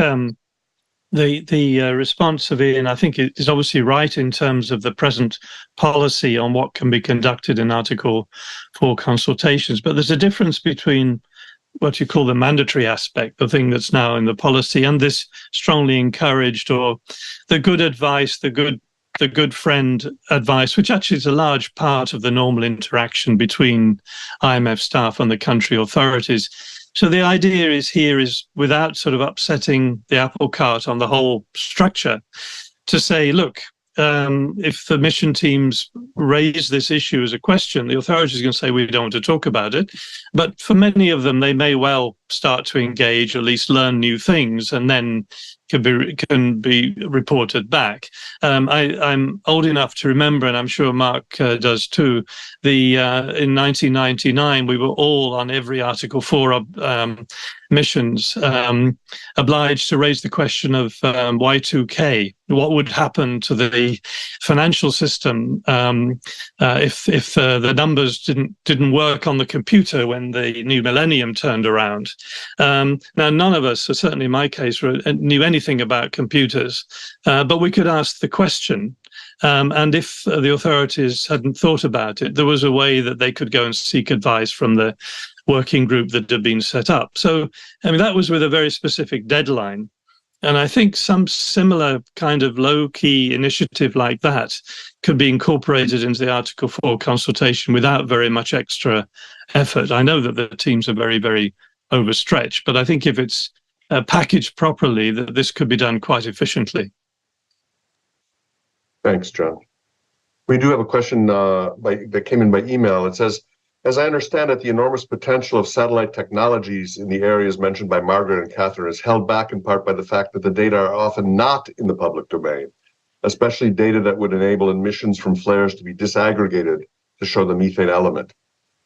the response of Ian, I think, is obviously right in terms of the present policy on what can be conducted in Article 4 consultations. But there's a difference between what you call the mandatory aspect, the thing that's now in the policy, and this strongly encouraged, or the good advice, the good friend advice, which actually is a large part of the normal interaction between IMF staff and the country authorities. So the idea is without sort of upsetting the apple cart on the whole structure, to say, look, if the mission teams raise this issue as a question, the authorities are going to say we don't want to talk about it. But for many of them, they may well start to engage, or at least learn new things, and then can be reported back. I'm old enough to remember, and I'm sure Mark does too, in 1999, we were all on every Article 4 missions obliged to raise the question of Y2K. What would happen to the financial system if the numbers didn't work on the computer when the new millennium turned around? Now, none of us, certainly in my case, knew anything about computers, but we could ask the question. And if the authorities hadn't thought about it, there was a way that they could go and seek advice from the working group that had been set up. So, I mean, that was with a very specific deadline. And I think some similar kind of low-key initiative like that could be incorporated into the Article 4 consultation without very much extra effort. I know that the teams are very, very overstretched, but I think if it's packaged properly, that this could be done quite efficiently. Thanks, John. We do have a question that came in by email. It says, as I understand it, the enormous potential of satellite technologies in the areas mentioned by Margaret and Catherine is held back in part by the fact that the data are often not in the public domain, especially data that would enable emissions from flares to be disaggregated to show the methane element.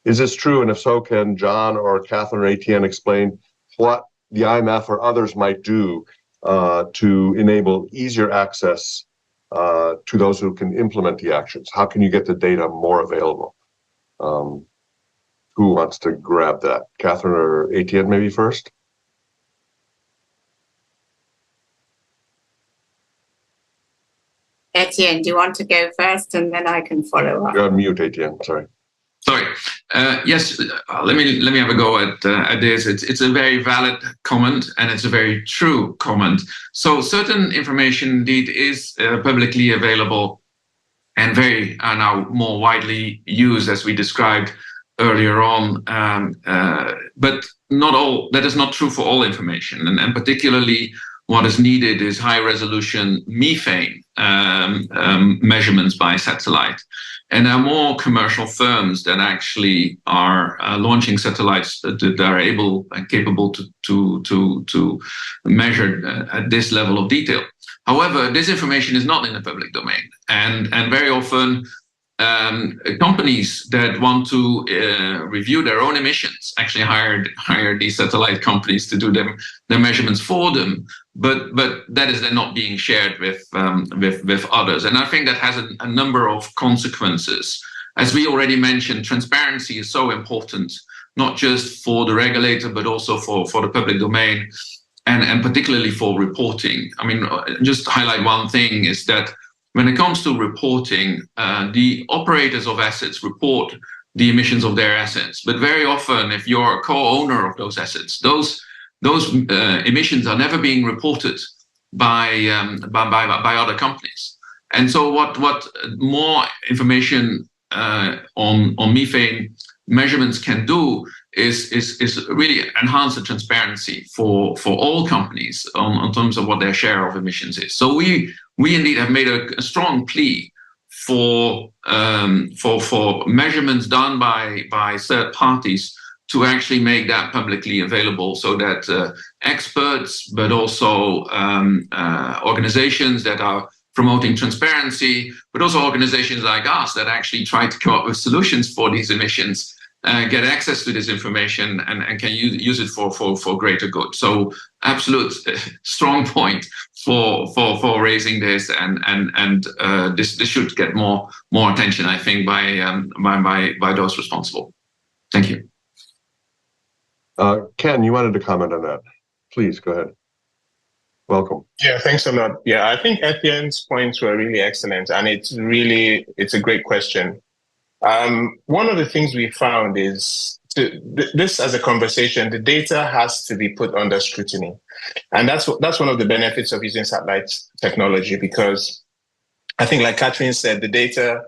Is this true? And if so, can John or Catherine or Etienne explain what the IMF or others might do to enable easier access to those who can implement the actions? How can you get the data more available? Who wants to grab that? Catherine or Etienne maybe first? Etienne, do you want to go first and then I can follow up? You're on mute, Etienne, sorry. Sorry. Yes, let me have a go at this. It's a very valid comment and it's a very true comment. So certain information indeed is publicly available and very now more widely used, as we described earlier on. But not all. That is not true for all information, and particularly what is needed is high-resolution methane measurements by satellite. And there are more commercial firms that actually are launching satellites that are able and capable to measure at this level of detail. However, this information is not in the public domain, and very often companies that want to review their own emissions actually hire these satellite companies to do their measurements for them. But that is then not being shared with others, and I think that has a number of consequences. As we already mentioned, transparency is so important, not just for the regulator but also for the public domain, and particularly for reporting. I mean, just to highlight one thing is that when it comes to reporting, the operators of assets report the emissions of their assets, but very often, if you're a co-owner of those assets, those emissions are never being reported by other companies. And so what more information on methane measurements can do is really enhance the transparency for all companies on terms of what their share of emissions is. So we indeed have made a strong plea for measurements done by third parties to actually make that publicly available, so that experts, but also organizations that are promoting transparency, but also organizations like us that actually try to come up with solutions for these emissions, get access to this information and can use it for greater good. So absolute strong point for raising this, and this should get more attention, I think, by those responsible. Thank you. Ken, you wanted to comment on that. Please, go ahead. Welcome. Yeah, thanks a lot. Yeah, I think Etienne's points were really excellent, and it's a great question. One of the things we found is this as a conversation, the data has to be put under scrutiny. And that's one of the benefits of using satellite technology, because I think, like Catherine said, the data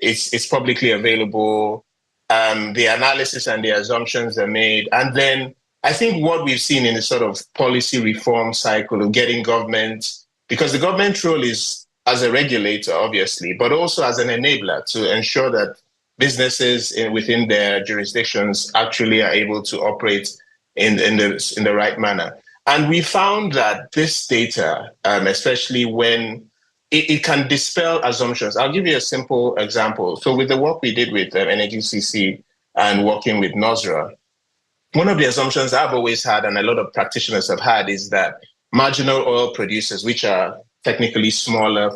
is publicly available. The analysis and the assumptions are made. And then I think what we've seen in the sort of policy reform cycle of getting government, because the government role is as a regulator, obviously, but also as an enabler to ensure that businesses within their jurisdictions actually are able to operate in the right manner. And we found that this data, especially when it can dispel assumptions. I'll give you a simple example. So with the work we did with NGCC and working with NOSRA, one of the assumptions I've always had, and a lot of practitioners have had, is that marginal oil producers, which are technically smaller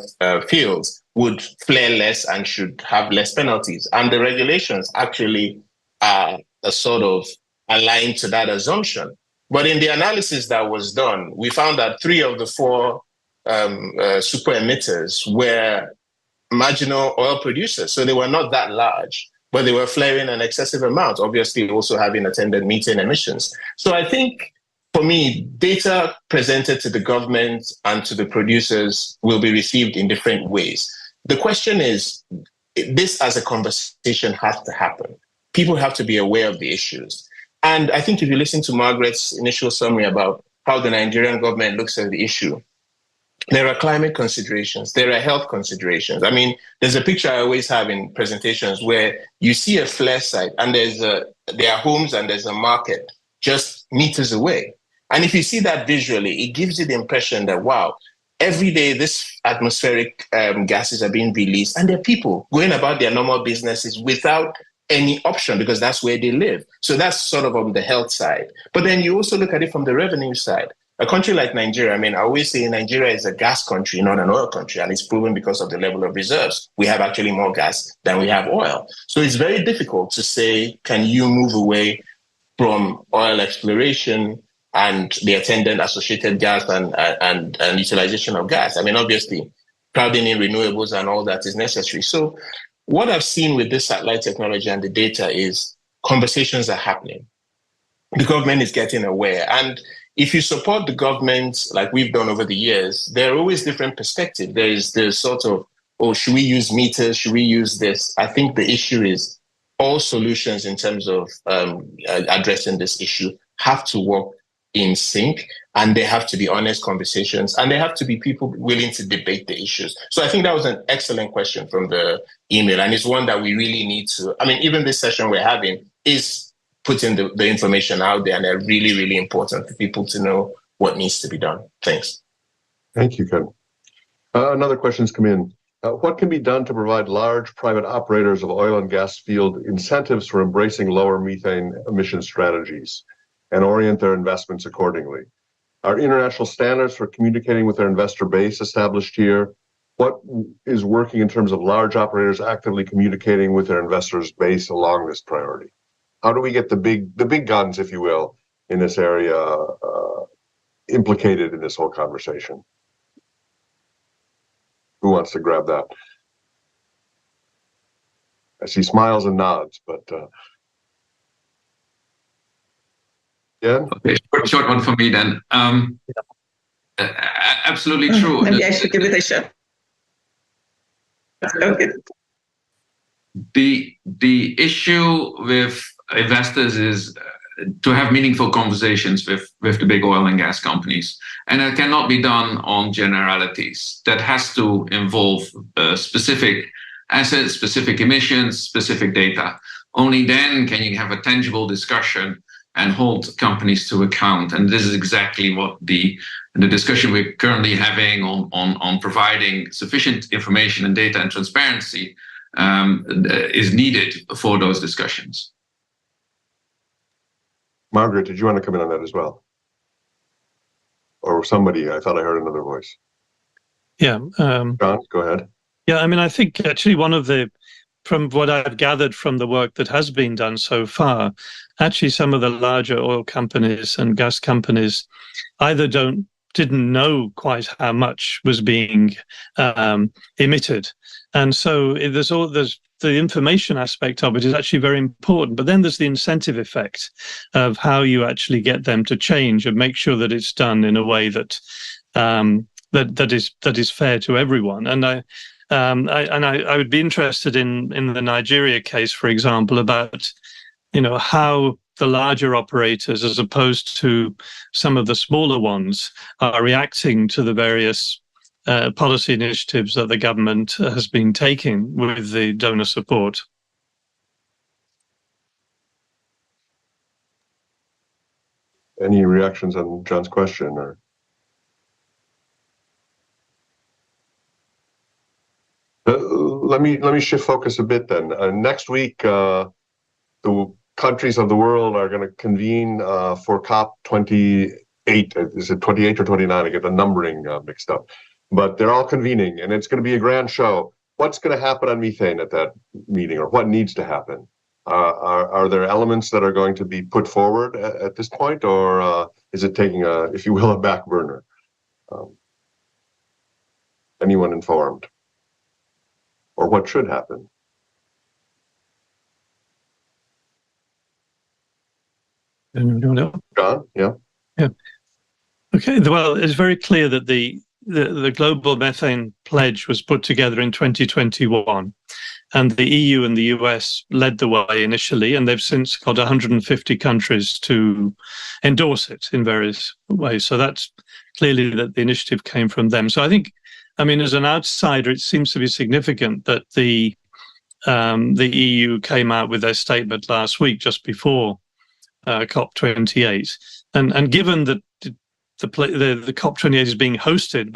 fields, would flare less and should have less penalties. And the regulations actually are sort of aligned to that assumption. But in the analysis that was done, we found that 3 of the 4 super emitters were marginal oil producers. So they were not that large, but they were flaring an excessive amount, obviously also having attendant methane emissions. So I think, for me, data presented to the government and to the producers will be received in different ways. The question is, this as a conversation has to happen. People have to be aware of the issues. And I think if you listen to Margaret's initial summary about how the Nigerian government looks at the issue, there are climate considerations, there are health considerations. I mean, there's a picture I always have in presentations where you see a flare site and there are homes and there's a market just meters away. And if you see that visually, it gives you the impression that, wow, every day this atmospheric gases are being released and there are people going about their normal businesses without any option because that's where they live. So that's sort of on the health side. But then you also look at it from the revenue side. A country like Nigeria, I mean, I always say Nigeria is a gas country, not an oil country, and it's proven because of the level of reserves. We have actually more gas than we have oil. So it's very difficult to say, can you move away from oil exploration and the attendant associated gas and utilization of gas? I mean, obviously, crowding in renewables and all that is necessary. So what I've seen with this satellite technology and the data is conversations are happening. The government is getting aware. And if you support the government, like we've done over the years, there are always different perspectives. There's sort of, oh, should we use meters? Should we use this? I think the issue is all solutions in terms of addressing this issue have to work in sync, and they have to be honest conversations, and they have to be people willing to debate the issues. So I think that was an excellent question from the email, and it's one that we really need to, I mean, even this session we're having is putting the information out there, and they're really, really important for people to know what needs to be done. Thanks. Thank you, Ken. Another question's come in. What can be done to provide large private operators of oil and gas field incentives for embracing lower methane emission strategies and orient their investments accordingly? Are international standards for communicating with their investor base established here? What is working in terms of large operators actively communicating with their investors base along this priority? How do we get the big guns, if you will, in this area implicated in this whole conversation? Who wants to grab that? I see smiles and nods, but yeah. Okay, short one for me then. Absolutely true. Maybe I should give it a shot. Okay. The issue with investors is to have meaningful conversations with the big oil and gas companies. And that cannot be done on generalities. That has to involve specific assets, specific emissions, specific data. Only then can you have a tangible discussion and hold companies to account. And this is exactly what the discussion we're currently having on providing sufficient information and data and transparency is needed for those discussions. Margaret, did you want to come in on that as well? Or somebody, I thought I heard another voice. Yeah. John, go ahead. Yeah, I mean, I think actually from what I've gathered from the work that has been done so far, actually some of the larger oil companies and gas companies either didn't know quite how much was being emitted. And so there's the information aspect of it is actually very important, but then there's the incentive effect of how you actually get them to change and make sure that it's done in a way that that is fair to everyone. And I would be interested in the Nigeria case, for example, about how the larger operators, as opposed to some of the smaller ones, are reacting to the various policy initiatives that the government has been taking with the donor support. Any reactions on John's question? Or let me shift focus a bit then. Next week, the countries of the world are going to convene for COP28. Is it 28 or 29? I get the numbering mixed up. But they're all convening, and it's going to be a grand show. What's going to happen on methane at that meeting, or what needs to happen? Are there elements that are going to be put forward at this point, or is it taking if you will, a back burner? Anyone informed? Or what should happen? John, yeah. Okay. Well, it's very clear that the Global Methane Pledge was put together in 2021, and the EU and the US led the way initially, and they've since got 150 countries to endorse it in various ways. So that's clearly that the initiative came from them. So I think, I mean, as an outsider, it seems to be significant that the EU came out with their statement last week, just before COP28, and given that the COP28 is being hosted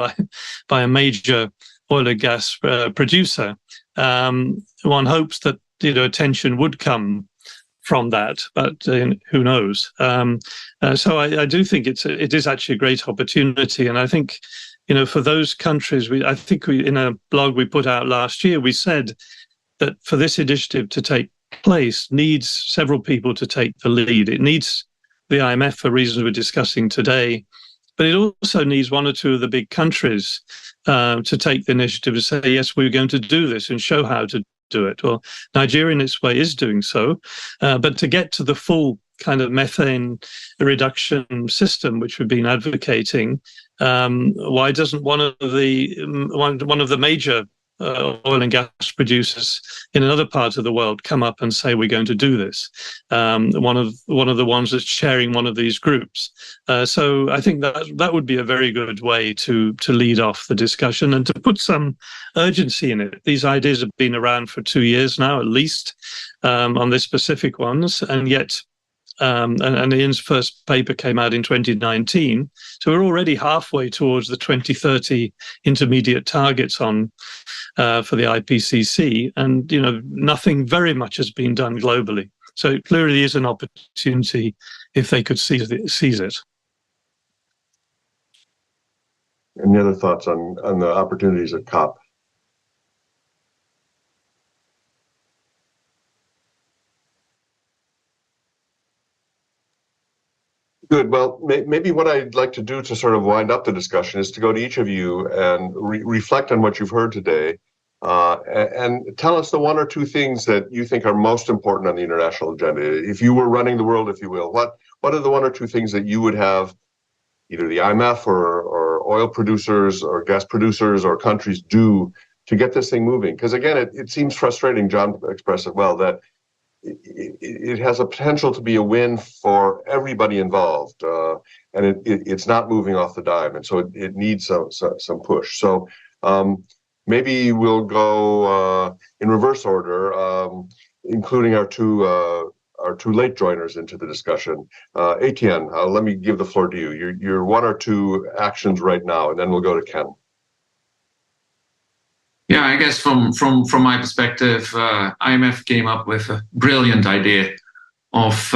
by a major oil and gas producer, one hopes that attention would come from that, but who knows? So I do think it is actually a great opportunity, and I think, for those countries, I think in a blog we put out last year, we said that for this initiative to take place needs several people to take the lead. It needs the IMF for reasons we're discussing today, but it also needs one or two of the big countries to take the initiative to say, yes, we're going to do this and show how to do it. Well, Nigeria in its way is doing so, but to get to the full kind of methane reduction system which we've been advocating, why doesn't one of the major oil and gas producers in another part of the world come up and say we're going to do this? One of the ones that's chairing one of these groups. So I think that would be a very good way to lead off the discussion and to put some urgency in it. These ideas have been around for 2 years now, at least, on the specific ones, and yet. And Ian's first paper came out in 2019. So we're already halfway towards the 2030 intermediate targets for the IPCC. And, nothing very much has been done globally. So it clearly is an opportunity if they could seize it. Any other thoughts on the opportunities at COP? Good. Well, maybe what I'd like to do to sort of wind up the discussion is to go to each of you and reflect on what you've heard today, and tell us the one or two things that you think are most important on the international agenda. If you were running the world, if you will, what are the one or two things that you would have either the IMF or oil producers or gas producers or countries do to get this thing moving? Because again, it seems frustrating, John expressed it well, that it has a potential to be a win for everybody involved, and it's not moving off the dime, and so it needs some push. So maybe we'll go in reverse order, including our two late joiners into the discussion. Etienne, let me give the floor to you. Your one or two actions right now, and then we'll go to Ken. Yeah, I guess from my perspective, IMF came up with a brilliant idea of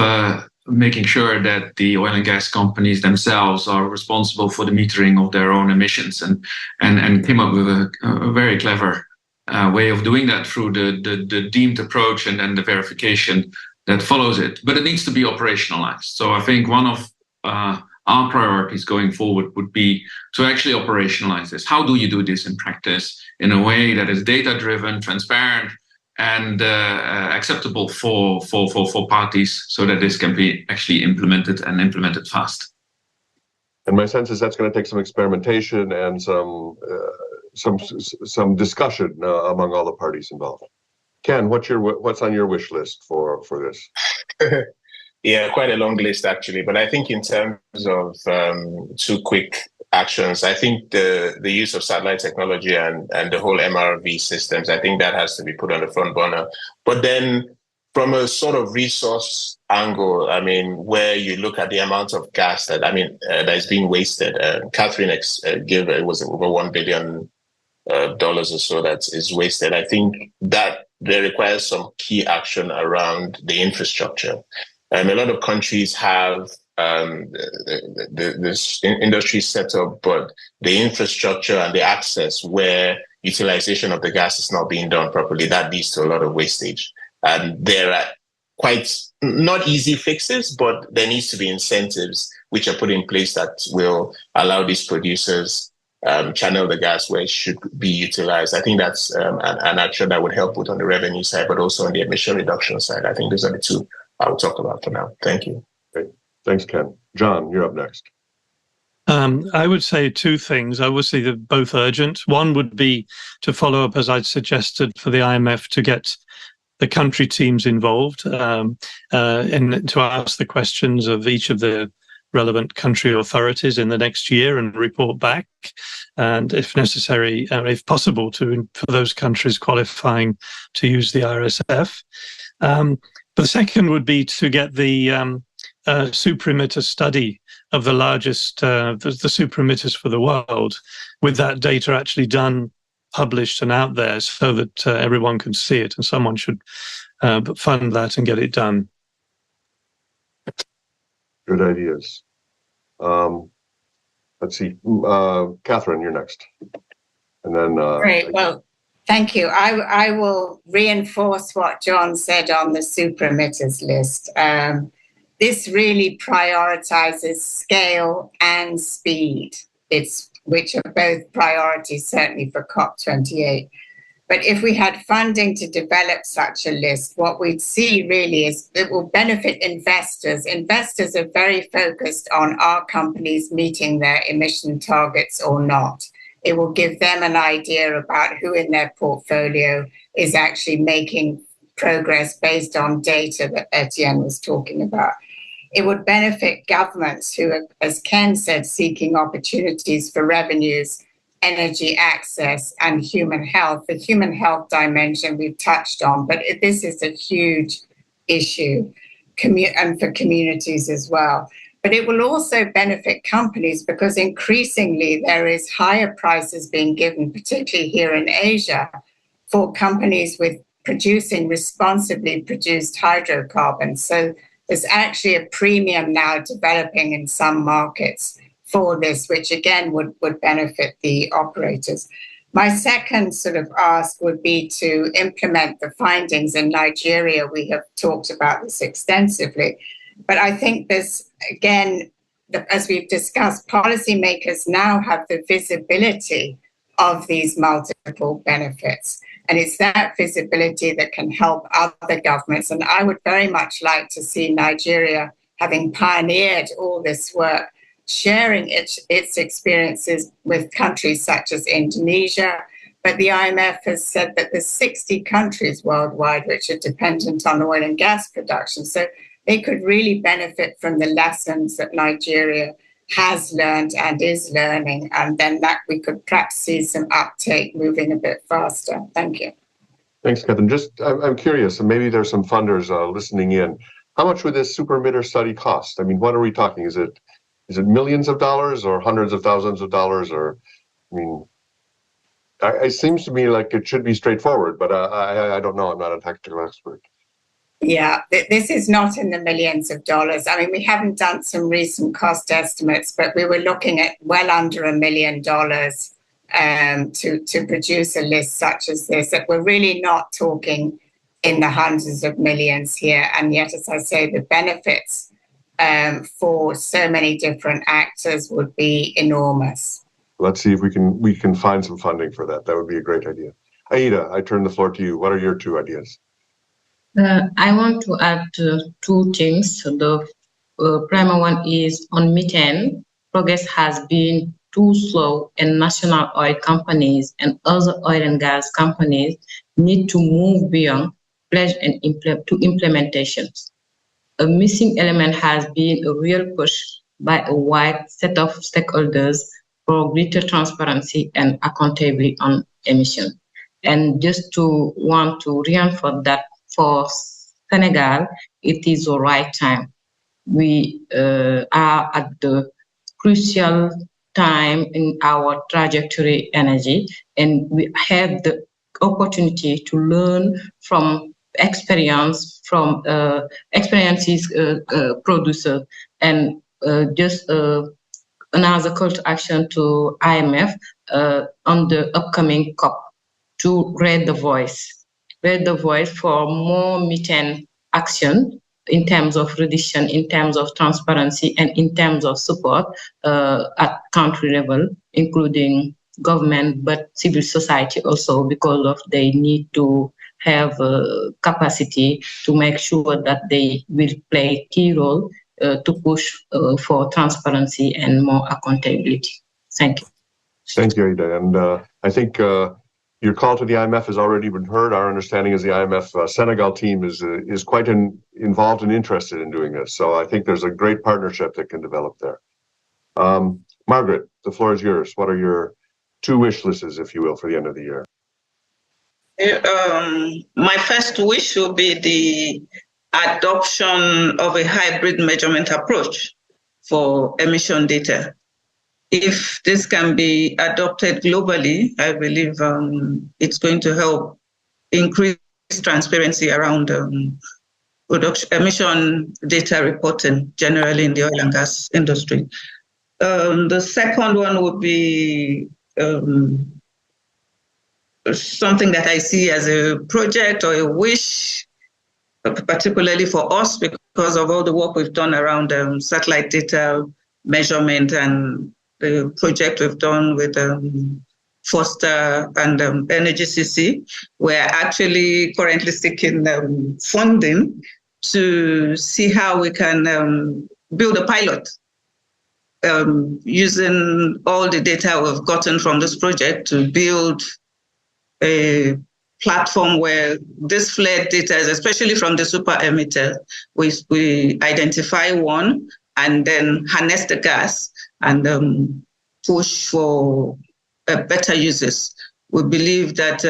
making sure that the oil and gas companies themselves are responsible for the metering of their own emissions, and came up with a very clever way of doing that through the deemed approach and then the verification that follows it. But it needs to be operationalized. So I think one of our priorities going forward would be to actually operationalize this. How do you do this in practice in a way that is data-driven, transparent, and acceptable for parties, so that this can be actually implemented and implemented fast? And my sense is that's going to take some experimentation and some discussion among all the parties involved. Ken, what's on your wish list for this? Yeah, quite a long list actually. But I think in terms of two quick actions, I think the use of satellite technology and the whole MRV systems, I think that has to be put on the front burner. But then from a sort of resource angle, I mean, where you look at the amount of gas that is being wasted. Catherine gave it was over $1 billion or so that is wasted. I think that there requires some key action around the infrastructure. A lot of countries have this industry set up, but the infrastructure and the access where utilization of the gas is not being done properly, that leads to a lot of wastage. And there are quite not easy fixes, but there needs to be incentives which are put in place that will allow these producers channel the gas where it should be utilized. I think that's an action that would help both on the revenue side, but also on the emission reduction side. I think those are the two I'll talk about for now. Thank you. Great. Thanks, Ken. John, you're up next. I would say two things. I would say they're both urgent. One would be to follow up, as I'd suggested, for the IMF to get the country teams involved and to ask the questions of each of the relevant country authorities in the next year and report back. And if necessary, if possible, for those countries qualifying to use the RSF. The second would be to get the super emitter study of the largest, the super emitters for the world, with that data actually done, published and out there so that everyone can see it, and someone should fund that and get it done. Good ideas. Let's see. Catherine, you're next. And then. Great. Well, thank you. I will reinforce what John said on the super emitters list. This really prioritizes scale and speed, which are both priorities, certainly for COP28. But if we had funding to develop such a list, what we'd see really is it will benefit investors. Investors are very focused on are companies meeting their emission targets or not. It will give them an idea about who in their portfolio is actually making progress based on data that Etienne was talking about. It would benefit governments who are, as Ken said, seeking opportunities for revenues, energy access, and human health. The human health dimension we've touched on, but this is a huge issue, and for communities as well. But it will also benefit companies because increasingly there is higher prices being given, particularly here in Asia, for companies with producing responsibly produced hydrocarbons. So there's actually a premium now developing in some markets for this, which again would benefit the operators. My second sort of ask would be to implement the findings in Nigeria. We have talked about this extensively, but I think there's, again, as we've discussed, policymakers now have the visibility of these multiple benefits. And it's that visibility that can help other governments. And I would very much like to see Nigeria, having pioneered all this work, sharing its experiences with countries such as Indonesia. But the IMF has said that there's 60 countries worldwide which are dependent on oil and gas production. So they could really benefit from the lessons that Nigeria has learned and is learning, and then that we could perhaps see some uptake moving a bit faster. Thank you. Thanks, Catherine. I'm curious, and maybe there's some funders listening in. How much would this super emitter study cost? I mean, what are we talking? Is it millions of dollars or hundreds of thousands of dollars? Or, I mean, it seems to me like it should be straightforward, but I don't know. I'm not a technical expert. Yeah, this is not in the millions of dollars. I mean, we haven't done some recent cost estimates, but we were looking at well under $1 million to produce a list such as this. That we're really not talking in the hundreds of millions here. And yet, as I say, the benefits for so many different actors would be enormous. Let's see if we can find some funding for that. That would be a great idea. Aida, I turn the floor to you. What are your two ideas? I want to add two things. The primary one is on methane. Progress has been too slow, and national oil companies and other oil and gas companies need to move beyond pledge and to implementations. A missing element has been a real push by a wide set of stakeholders for greater transparency and accountability on emissions. And just to want to reinforce that, for Senegal, it is the right time. We are at the crucial time in our trajectory energy, and we have the opportunity to learn from experiences producers, and just another call to action to IMF on the upcoming COP to raise the voice for more methane action in terms of reduction, in terms of transparency, and in terms of support at country level, including government, but civil society also, because of they need to have capacity to make sure that they will play a key role to push for transparency and more accountability. Thank you. Thank you, Aida. And I think your call to the IMF has already been heard. Our understanding is the IMF Senegal team is quite involved and interested in doing this. So I think there's a great partnership that can develop there. Margaret, the floor is yours. What are your two wish lists, if you will, for the end of the year? My first wish would be the adoption of a hybrid measurement approach for emission data. If this can be adopted globally, I believe it's going to help increase transparency around emission data reporting generally in the oil and gas industry. The second one would be something that I see as a project or a wish, particularly for us because of all the work we've done around satellite data measurement and the project we've done with Foster and Energy CC. We're actually currently seeking funding to see how we can build a pilot using all the data we've gotten from this project to build a platform where this flare data is, especially from the super emitter, we identify one and then harness the gas and push for better uses. We believe that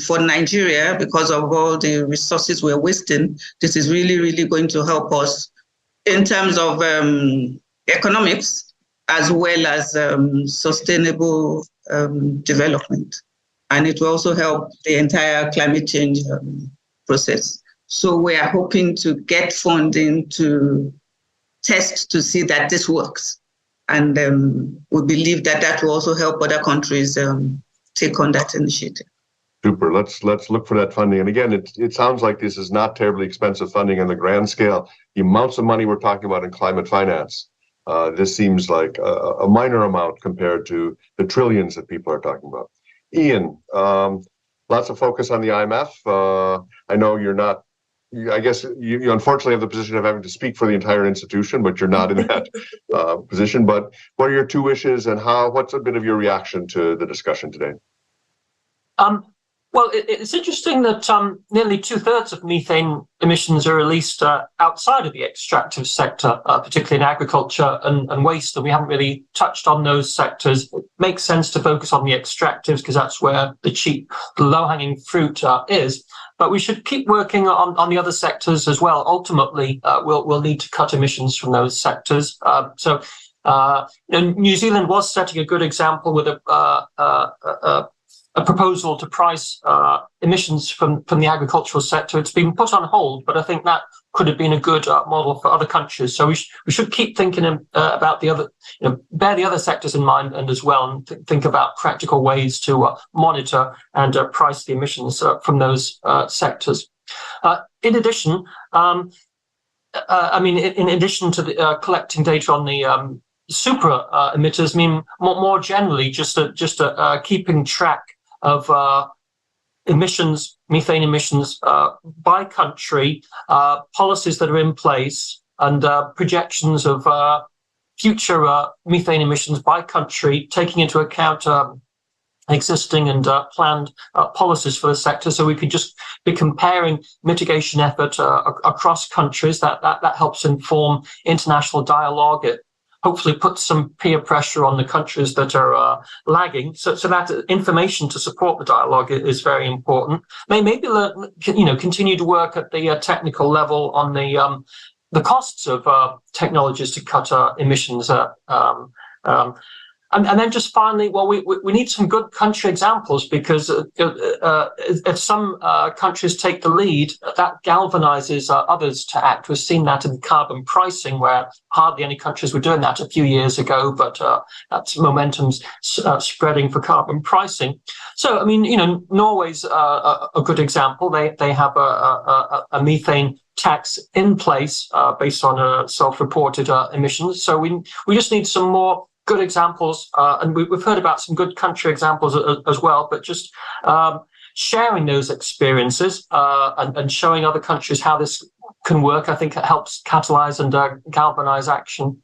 for Nigeria, because of all the resources we're wasting, this is really, really going to help us in terms of economics as well as sustainable development. And it will also help the entire climate change process. So we are hoping to get funding to test to see that this works. And we believe that that will also help other countries take on that initiative. Super. Let's look for that funding. And again, it sounds like this is not terribly expensive funding on the grand scale. The amounts of money we're talking about in climate finance, this seems like a minor amount compared to the trillions that people are talking about. Ian, lots of focus on the IMF. I know you're not, I guess you unfortunately have the position of having to speak for the entire institution, but you're not in that position. But what are your two wishes and what's a bit of your reaction to the discussion today? Well, it's interesting that nearly 2/3 of methane emissions are released outside of the extractive sector, particularly in agriculture and waste, and we haven't really touched on those sectors. It makes sense to focus on the extractives because that's where the cheap, the low-hanging fruit is. But we should keep working on the other sectors as well. Ultimately, we'll need to cut emissions from those sectors. New Zealand was setting a good example with a proposal to price emissions from the agricultural sector. It's been put on hold, but I think that could have been a good model for other countries. So we should keep thinking about the other, bear the other sectors in mind and as well, and think about practical ways to monitor and price the emissions from those sectors. In addition, in addition to the, collecting data on the super emitters, more generally, just keeping track of emissions, methane emissions by country, policies that are in place, and projections of future methane emissions by country, taking into account existing and planned policies for the sector. So we could just be comparing mitigation effort across countries. That helps inform international dialogue. It hopefully put some peer pressure on the countries that are lagging. So that information to support the dialogue is very important. Maybe continue to work at the technical level on the costs of technologies to cut emissions. And then just finally, well, we need some good country examples, because if some countries take the lead, that galvanizes others to act. We've seen that in carbon pricing, where hardly any countries were doing that a few years ago, but that momentum's spreading for carbon pricing. So, Norway's a good example. They have a methane tax in place based on self-reported emissions. So we just need some more good examples, and we've heard about some good country examples as well, but just sharing those experiences and showing other countries how this can work, I think it helps catalyze and galvanize action.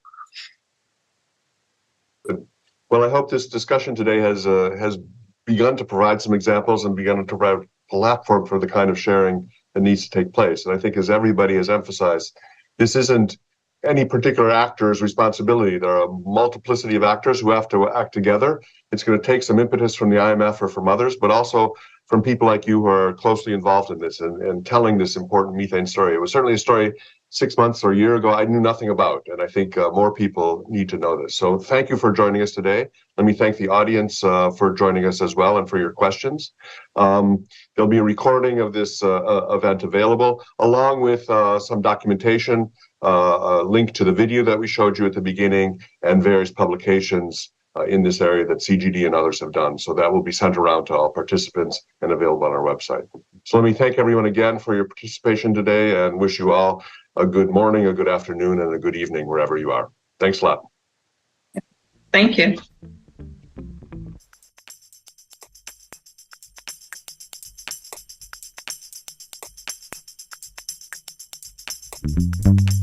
Well, I hope this discussion today has begun to provide some examples and begun to provide a platform for the kind of sharing that needs to take place. And I think, as everybody has emphasized, this isn't any particular actor's responsibility. There are a multiplicity of actors who have to act together. It's going to take some impetus from the IMF or from others, but also from people like you who are closely involved in this and telling this important methane story. It was certainly a story 6 months or a year ago, I knew nothing about. And I think more people need to know this. So thank you for joining us today. Let me thank the audience for joining us as well and for your questions. There'll be a recording of this event available, along with some documentation, a link to the video that we showed you at the beginning, and various publications in this area that CGD and others have done. So that will be sent around to all participants and available on our website. So let me thank everyone again for your participation today and wish you all a good morning, a good afternoon, and a good evening wherever you are. Thanks a lot. Thank you. Thank you.